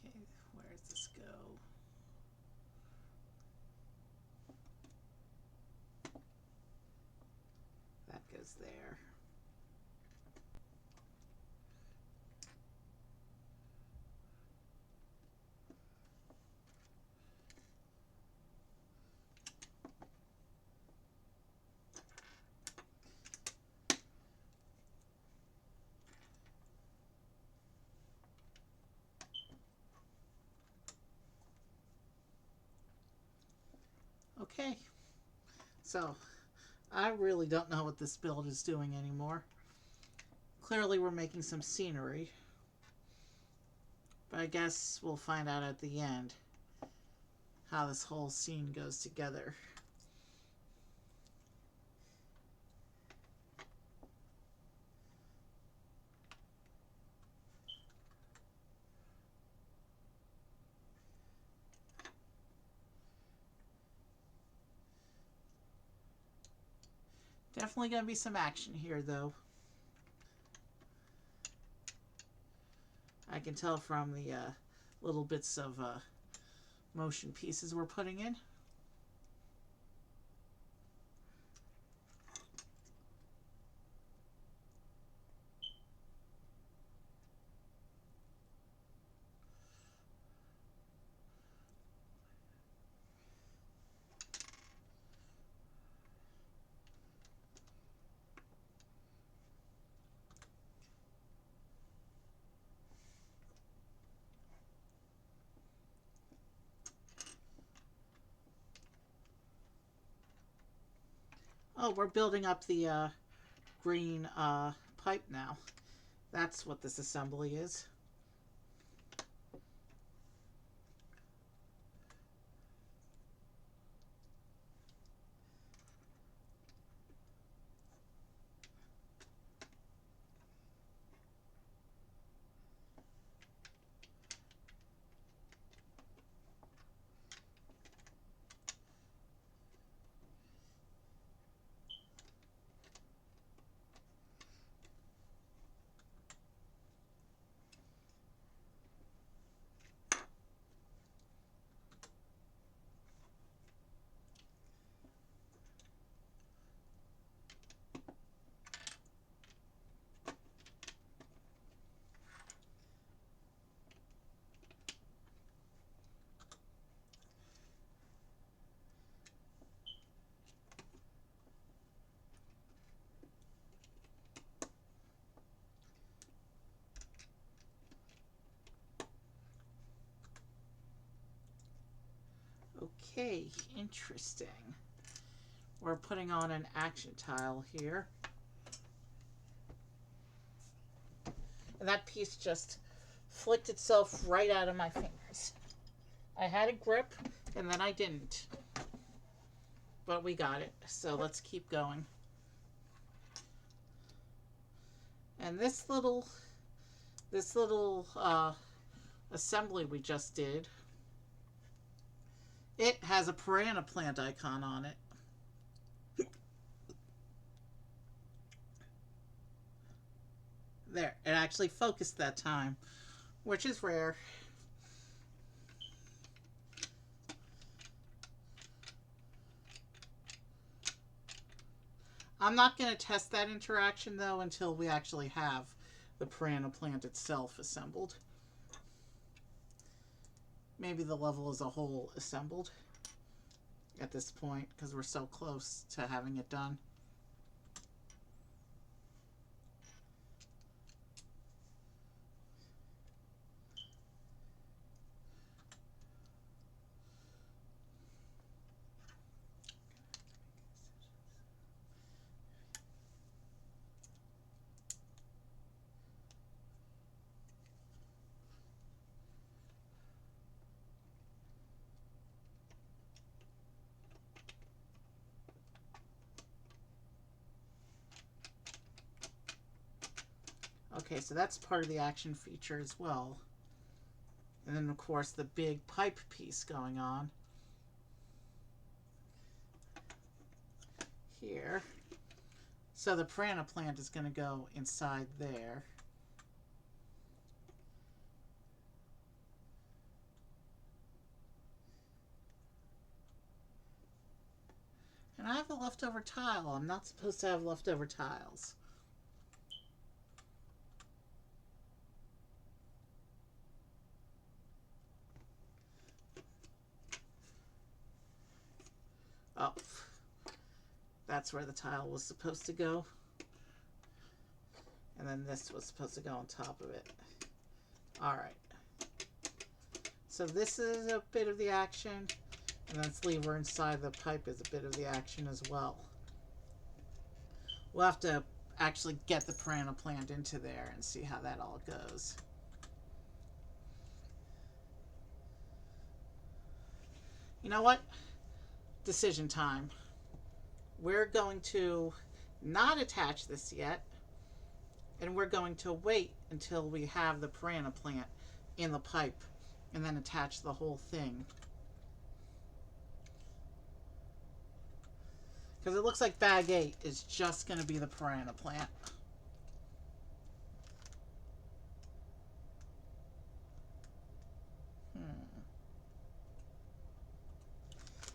Okay, where does this go? That goes there. Okay, so I really don't know what this build is doing anymore. Clearly we're making some scenery, but I guess we'll find out at the end how this whole scene goes together. Definitely going to be some action here, though. I can tell from the little bits of motion pieces we're putting in. Oh, we're building up the green pipe now. That's what this assembly is. Okay, interesting. We're putting on an action tile here. And that piece just flicked itself right out of my fingers. I had a grip, and then I didn't. But we got it, so let's keep going. And this little assembly we just did, it has a Piranha Plant icon on it. There, it actually focused that time, which is rare. I'm not going to test that interaction, though, until we actually have the Piranha Plant itself assembled. Maybe the level as a whole assembled at this point, because we're so close to having it done. Okay, so that's part of the action feature as well. And then, of course, the big pipe piece going on here. So the Piranha Plant is going to go inside there. And I have a leftover tile. I'm not supposed to have leftover tiles. Oh, that's where the tile was supposed to go. And then this was supposed to go on top of it. Alright. So this is a bit of the action. And then this lever inside the pipe is a bit of the action as well. We'll have to actually get the Piranha Plant into there and see how that all goes. You know what? Decision time. We're going to not attach this yet, and we're going to wait until we have the Piranha Plant in the pipe and then attach the whole thing. Because it looks like bag 8 is just going to be the Piranha Plant.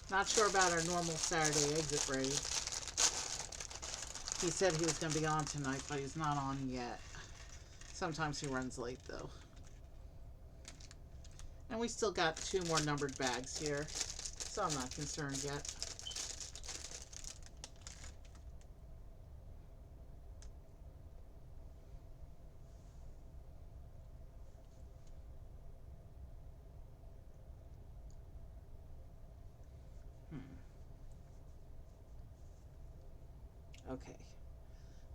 Not sure about our normal Saturday exit raid. He said he was going to be on tonight, but he's not on yet. Sometimes he runs late, though. And we still got 2 more numbered bags here, so I'm not concerned yet. Okay,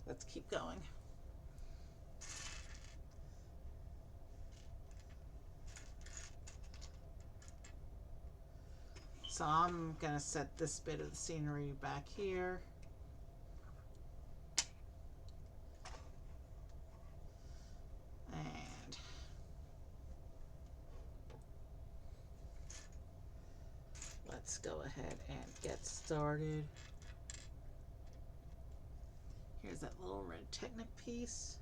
let's keep going. So I'm going to set this bit of the scenery back here. And let's go ahead and get started. Here's that little red Technic piece.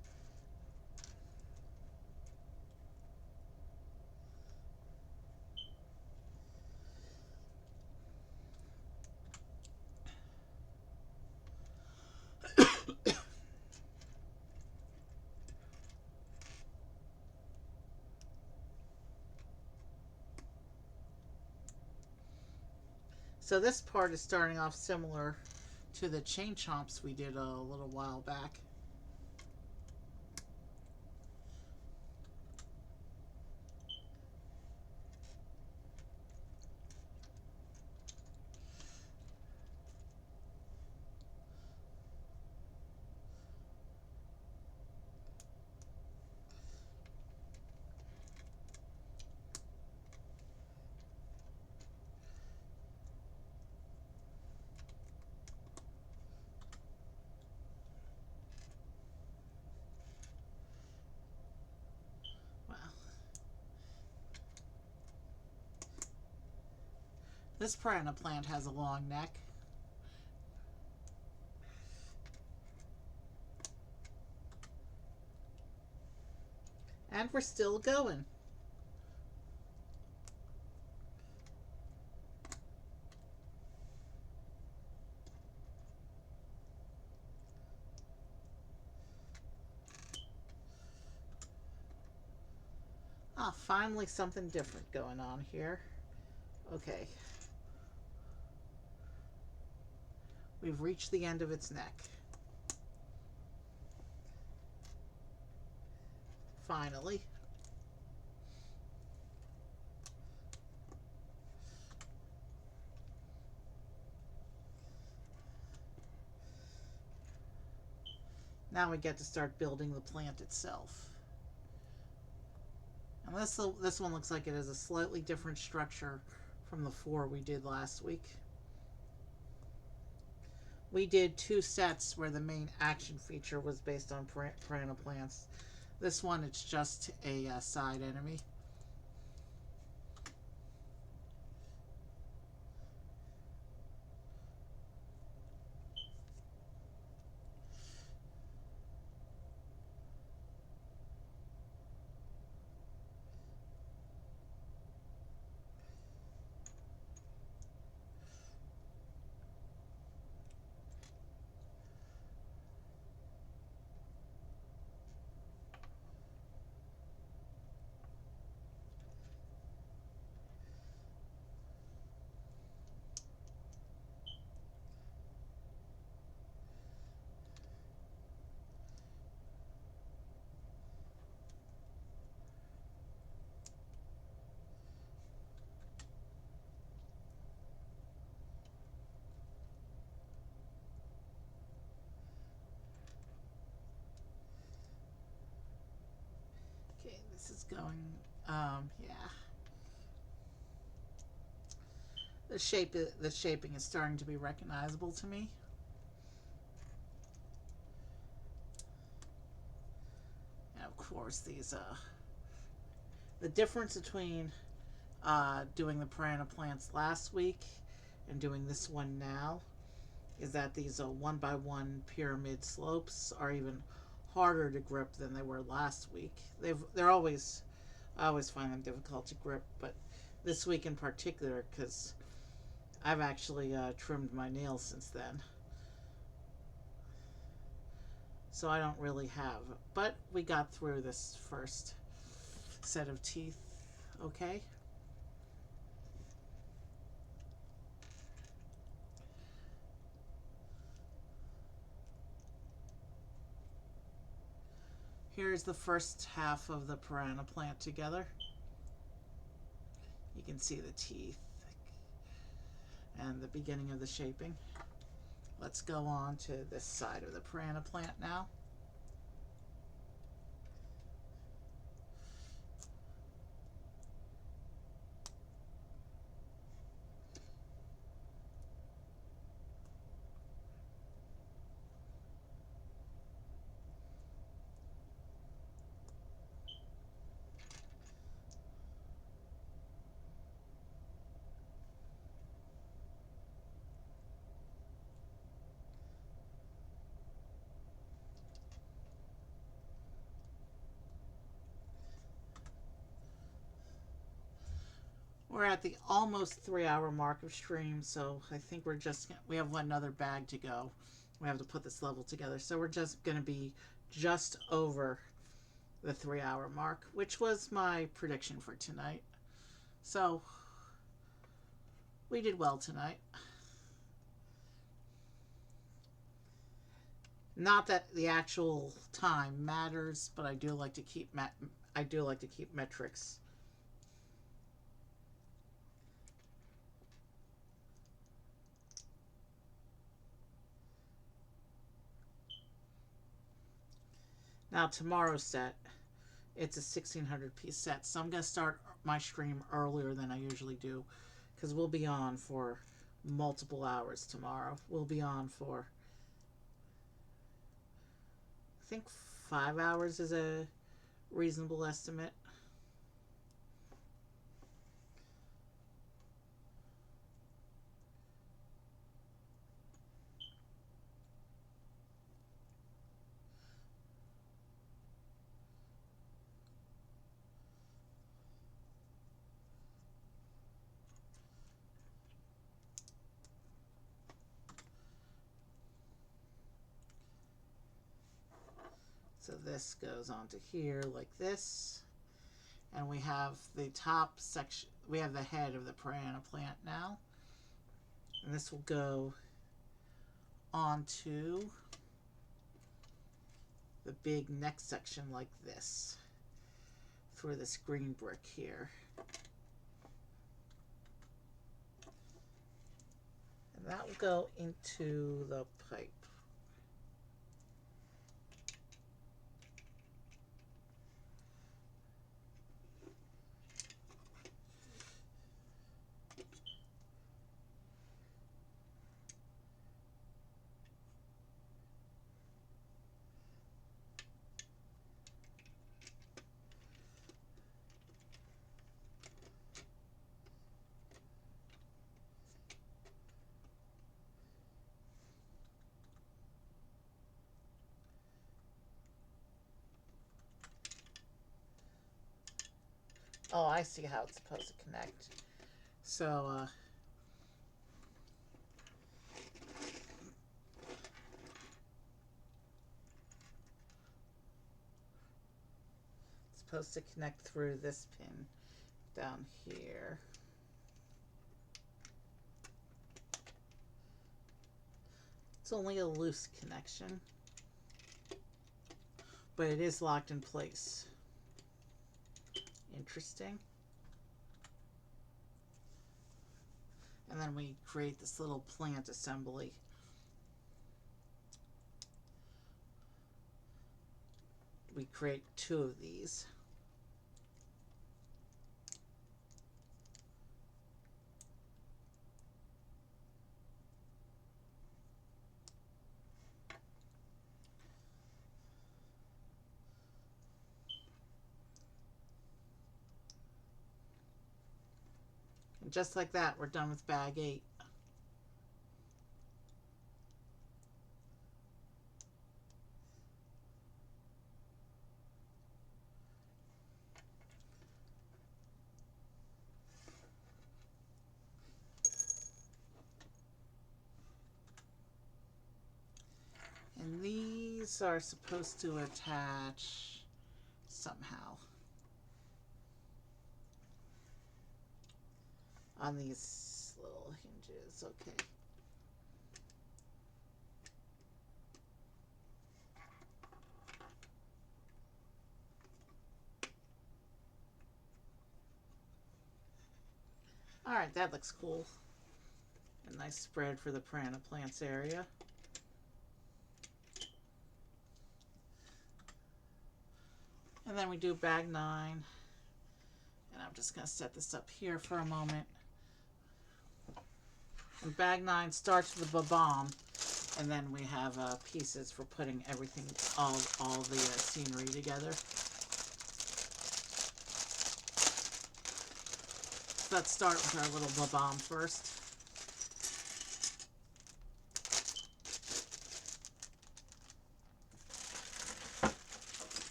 So this part is starting off similar to the chain chomps we did a little while back. This Piranha Plant has a long neck. And we're still going. Ah, finally something different going on here. Okay. We've reached the end of its neck. Finally. Now we get to start building the plant itself. And this one looks like it has a slightly different structure from the 4 we did last week. We did 2 sets where the main action feature was based on Piranha Plants. This one, it's just a side enemy. Okay, this is going, yeah. The shaping is starting to be recognizable to me. And of course, the difference between doing the Piranha Plants last week and doing this one now is that these 1x1 pyramid slopes are even harder to grip than they were last week. I always find them difficult to grip, but this week in particular, because I've actually trimmed my nails since then. So I don't really have. But we got through this first set of teeth. Okay. Here's the first half of the Piranha Plant together. You can see the teeth and the beginning of the shaping. Let's go on to this side of the Piranha Plant now. We're at the almost 3-hour mark of stream, so I think we have another bag to go. We have to put this level together, so we're just going to be just over the 3-hour mark, which was my prediction for tonight. So we did well tonight. Not that the actual time matters, but I do like to keep metrics. Now tomorrow's set, it's a 1600 piece set, so I'm going to start my stream earlier than I usually do, because we'll be on for multiple hours tomorrow. We'll be on for, I think 5 hours is a reasonable estimate. So this goes onto here like this. And we have the top section, we have the head of the Piranha Plant now. And this will go onto the big next section like this, through this green brick here. And that will go into the pipe. Oh, I see how it's supposed to connect. So, it's supposed to connect through this pin down here. It's only a loose connection, but it is locked in place. Interesting. And then we create this little plant assembly. We create 2 of these. And just like that, we're done with bag 8. And these are supposed to attach somehow on these little hinges. Okay. Alright, that looks cool. A nice spread for the Piranha Plants area. And then we do bag 9. And I'm just going to set this up here for a moment. And bag 9 starts with the Bob-omb. And then we have pieces for putting everything, all the scenery together. So let's start with our little Bob-omb first.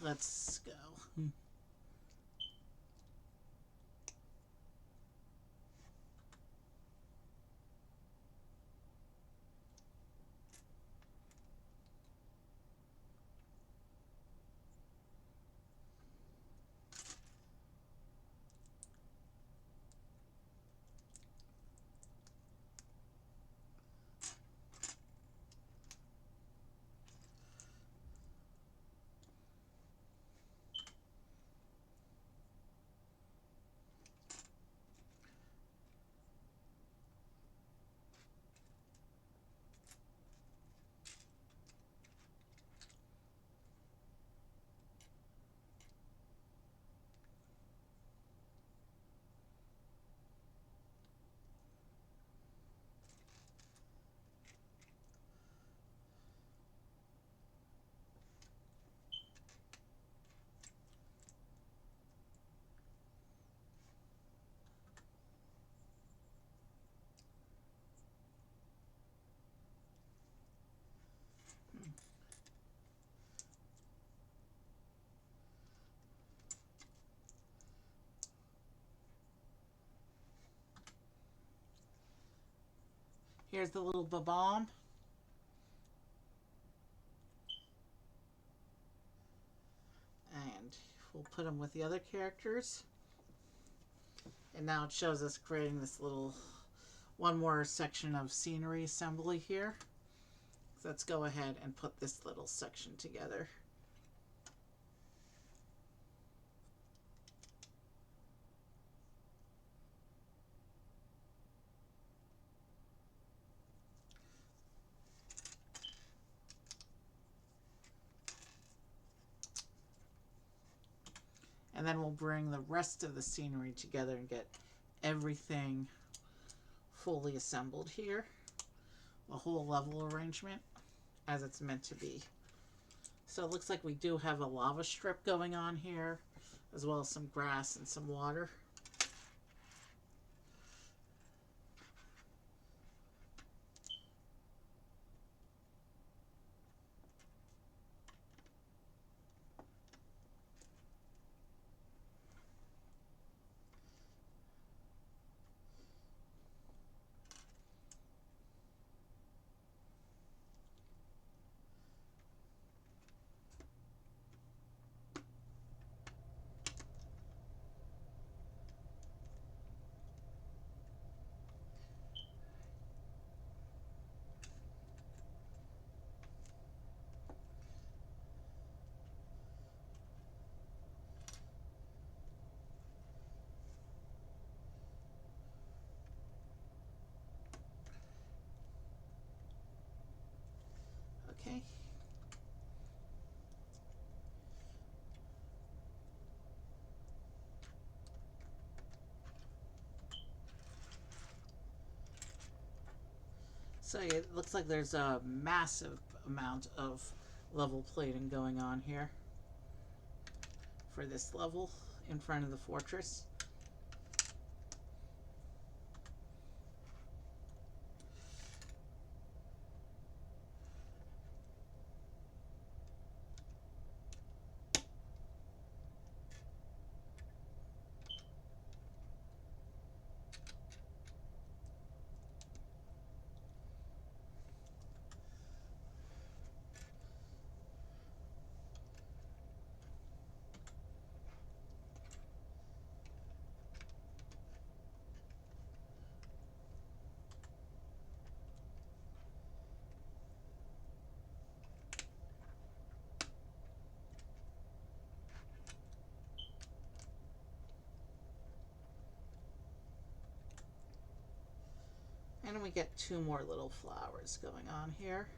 Let's go. Here's the little Bob-omb. And we'll put them with the other characters. And now it shows us creating this little one more section of scenery assembly here. So let's go ahead and put this little section together. And then we'll bring the rest of the scenery together and get everything fully assembled here. The whole level arrangement as it's meant to be. So it looks like we do have a lava strip going on here, as well as some grass and some water. Okay. So it looks like there's a massive amount of level plating going on here for this level in front of the fortress. And we get two more little flowers going on here.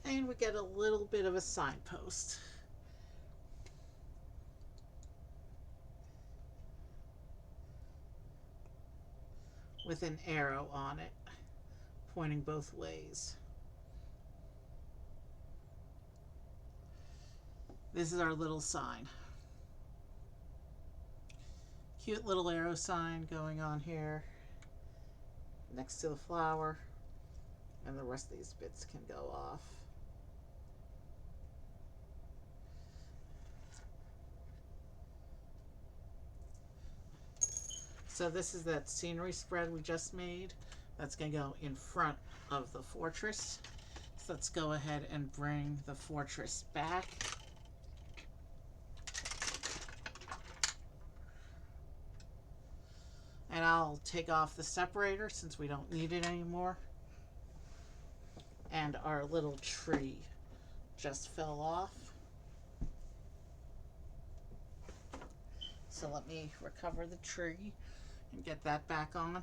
And we get a little bit of a signpost with an arrow on it pointing both ways. This is our little sign. Cute little arrow sign going on here next to the flower, and the rest of these bits can go off. So this is that scenery spread we just made. That's going to go in front of the fortress. So let's go ahead and bring the fortress back. And I'll take off the separator since we don't need it anymore. And our little tree just fell off. So let me recover the tree and get that back on.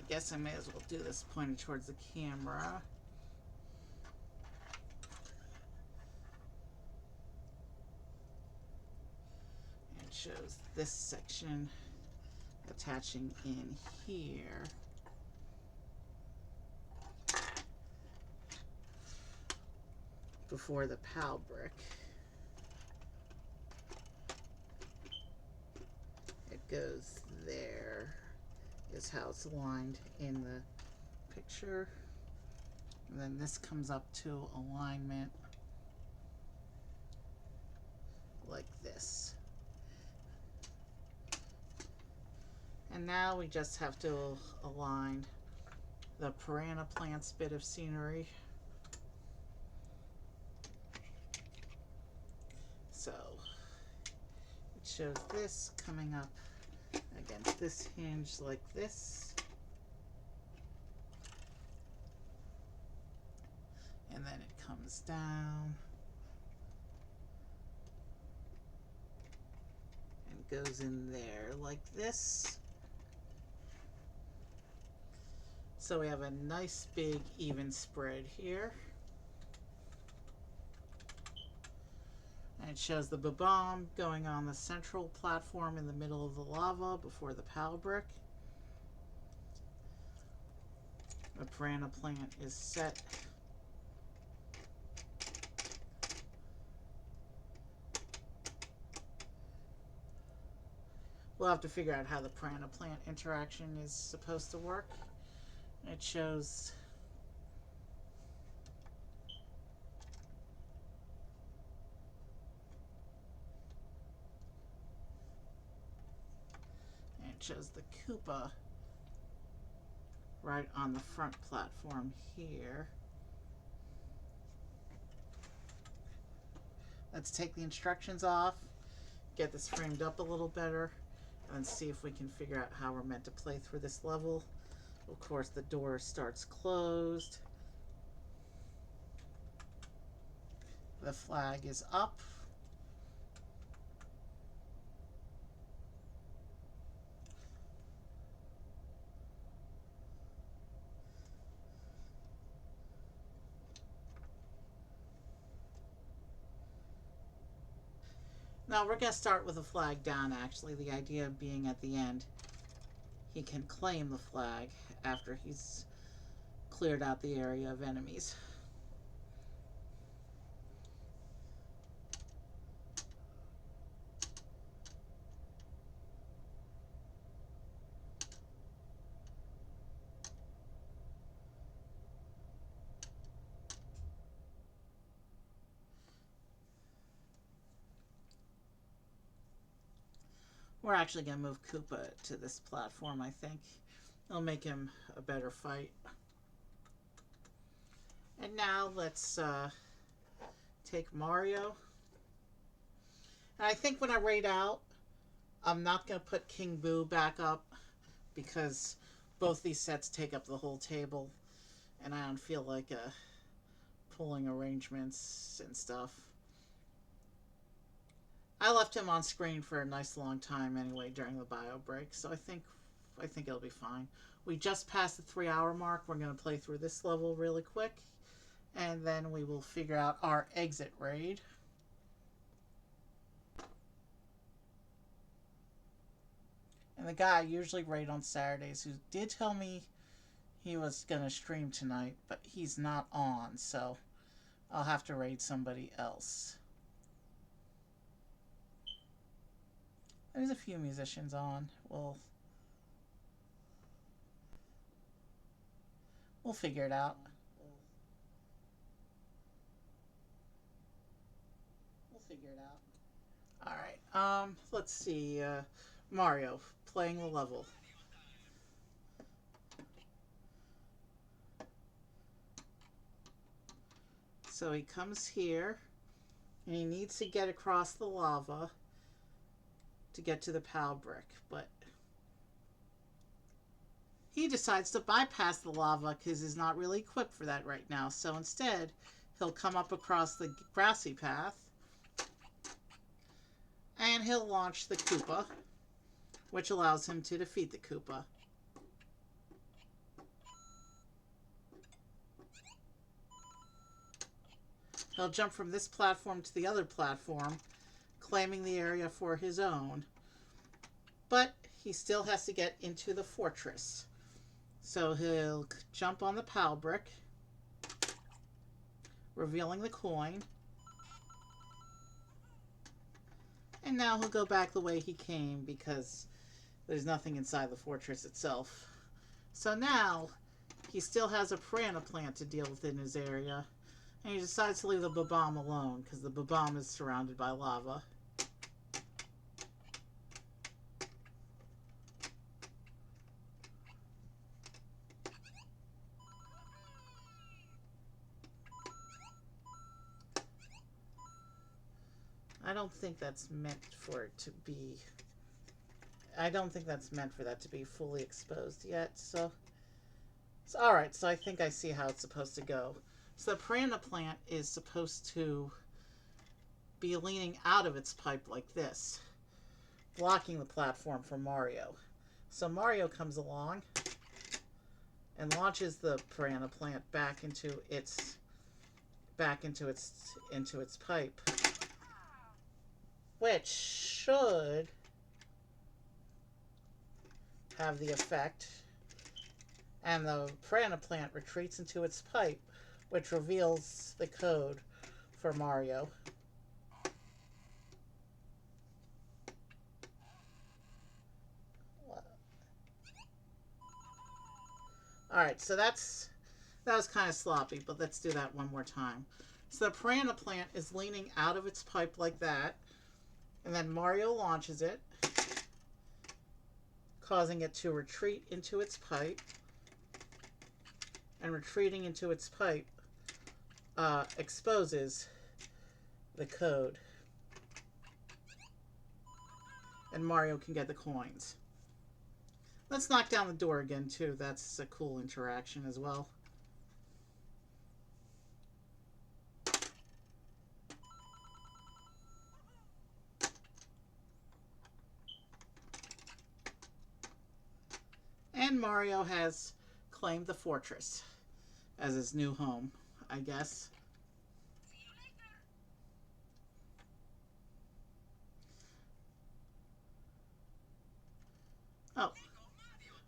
guess I may as well do this pointed towards the camera. It shows this section attaching in here. Before the POW brick. It goes there, is how it's aligned in the picture. And then this comes up to alignment like this. And now we just have to align the Piranha Plant's bit of scenery. So it shows this coming up against this hinge like this. And then it comes down and goes in there like this. So we have a nice big even spread here. And it shows the Bob-omb going on the central platform in the middle of the lava before the POW brick. The Piranha Plant is set. We'll have to figure out how the Piranha Plant interaction is supposed to work. It shows the Koopa right on the front platform here. Let's take the instructions off, get this framed up a little better, and see if we can figure out how we're meant to play through this level. Of course, the door starts closed. The flag is up. Now we're going to start with the flag down, actually. The idea being at the end, he can claim the flag after he's cleared out the area of enemies. We're actually going to move Koopa to this platform, I think. It'll make him a better fight. And now let's take Mario. And I think when I raid out, I'm not going to put King Boo back up because both these sets take up the whole table. And I don't feel like pulling arrangements and stuff. I left him on screen for a nice long time anyway during the bio break, so I think it'll be fine. We just passed the 3-hour mark. We're going to play through this level really quick, and then we will figure out our exit raid. And the guy I usually raid on Saturdays, who did tell me he was going to stream tonight, but he's not on, so I'll have to raid somebody else. There's a few musicians on. We'll figure it out. We'll figure it out. All right. Let's see. Mario playing the level. So he comes here, and he needs to get across the lava to get to the POW brick, but he decides to bypass the lava because he's not really equipped for that right now. So instead, he'll come up across the grassy path, and he'll launch the Koopa, which allows him to defeat the Koopa. He'll jump from this platform to the other platform, claiming the area for his own. But he still has to get into the fortress. So he'll jump on the PAL brick, revealing the coin. And now he'll go back the way he came because there's nothing inside the fortress itself. So now he still has a Piranha Plant to deal with in his area. And he decides to leave the Bob-omb alone because the Bob-omb is surrounded by lava. I don't think that's meant for it to be... I don't think that's meant for that to be fully exposed yet, so alright, so I think I see how it's supposed to go. So the Piranha Plant is supposed to be leaning out of its pipe like this, blocking the platform for Mario. So Mario comes along and launches the Piranha Plant back into its pipe, which should have the effect, and the Piranha Plant retreats into its pipe, which reveals the code for Mario. Alright, so that was kind of sloppy, but let's do that one more time. So the Piranha Plant is leaning out of its pipe like that, and then Mario launches it, causing it to retreat into its pipe, and retreating into its pipe exposes the code, and Mario can get the coins. Let's knock down the door again too. That's a cool interaction as well. And Mario has claimed the fortress as his new home, I guess. Oh,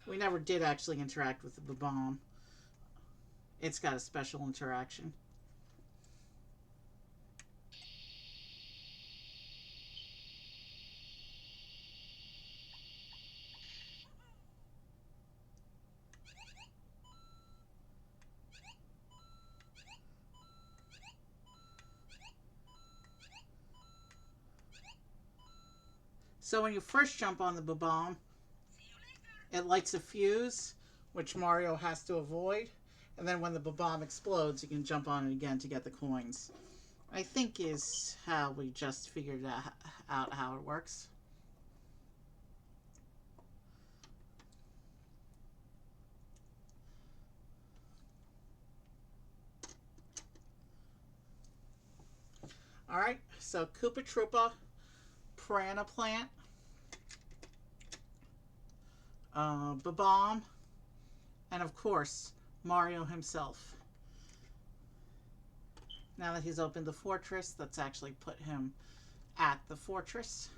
we never did actually interact with the Bob-omb. It's got a special interaction. So when you first jump on the Bob-omb, it lights a fuse, which Mario has to avoid. And then when the Bob-omb explodes, you can jump on it again to get the coins. I think is how we just figured out how it works. Alright, so Koopa Troopa, Piranha Plant, Bob-omb, and of course, Mario himself. Now that he's opened the fortress, let's actually put him at the fortress.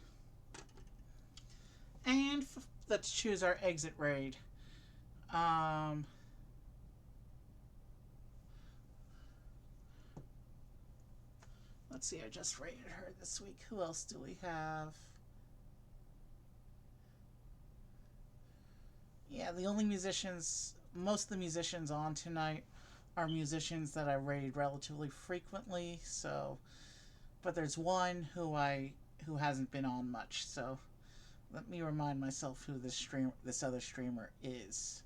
And let's choose our exit raid. Let's see, I just rated her this week. Who else do we have? Yeah, the only musicians, most of the musicians on tonight are musicians that I raid relatively frequently, so, but there's one who hasn't been on much, so let me remind myself who this other streamer is.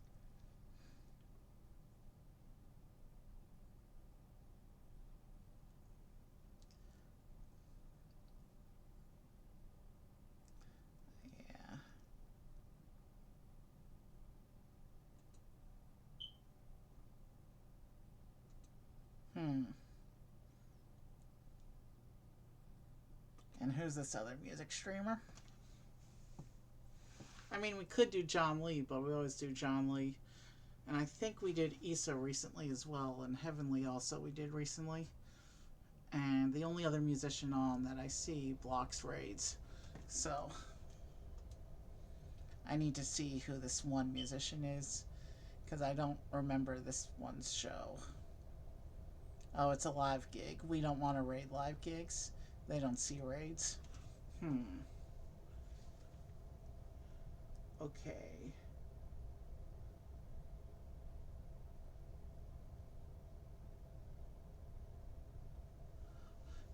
And who's this other music streamer? I mean, we could do John Lee, but we always do John Lee. And I think we did Issa recently as well, and Heavenly also we did recently. And the only other musician on that I see blocks raids. So I need to see who this one musician is, because I don't remember this one's show. Oh, it's a live gig. We don't want to raid live gigs. They don't see raids. Okay.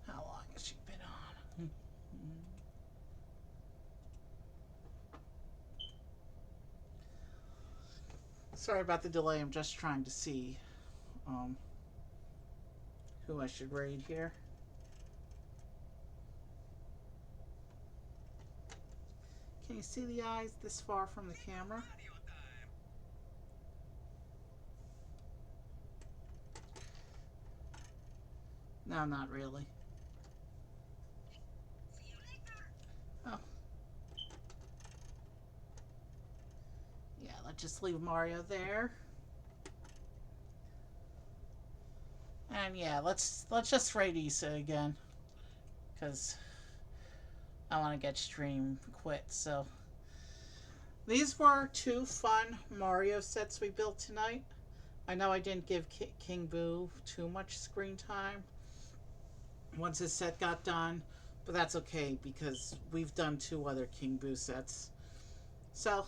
How long has she been on? Sorry about the delay. I'm just trying to see who I should raid here. Can you see the eyes this far from the camera? No, not really. Oh. Yeah, let's just leave Mario there. And yeah, let's just raid Issa again, because I want to get stream quit. So these were 2 fun Mario sets we built tonight. I know I didn't give King Boo too much screen time once his set got done, but that's okay because we've done 2 other King Boo sets. So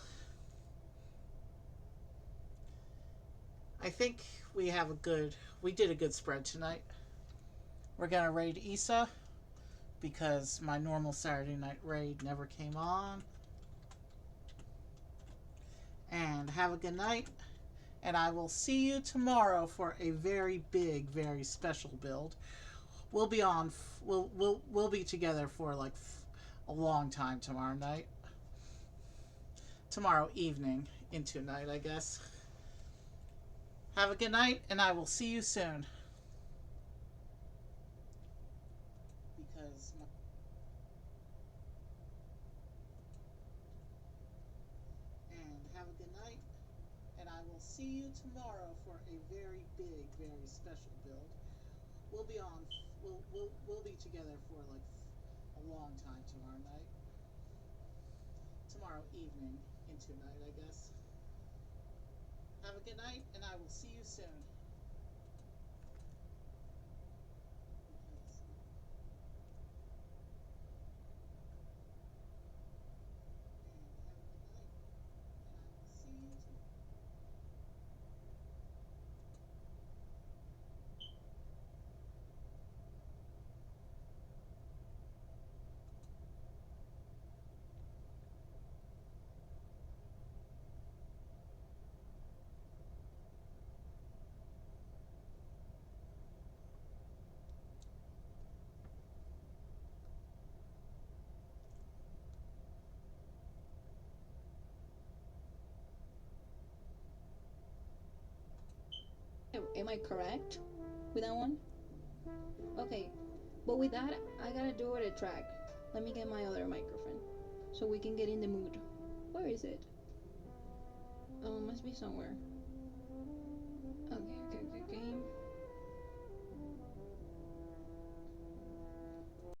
I think we did a good spread tonight. We're gonna raid Issa because my normal Saturday night raid never came on. And have a good night, and I will see you tomorrow for a very big, very special build. We'll be on. We'll be together for like a long time tomorrow night. Tomorrow evening into night, I guess. Have a good night, and I will see you soon. Because and have a good night, and I will see you tomorrow for a very big, very special build. We'll be on. We'll be together for like a long time tomorrow night. Tomorrow evening into night, I guess. Have a good night, and I will see you soon. Am I correct with that one? Okay, but with that, I gotta do it a track. Let me get my other microphone so we can get in the mood. Where is it? Oh, it must be somewhere.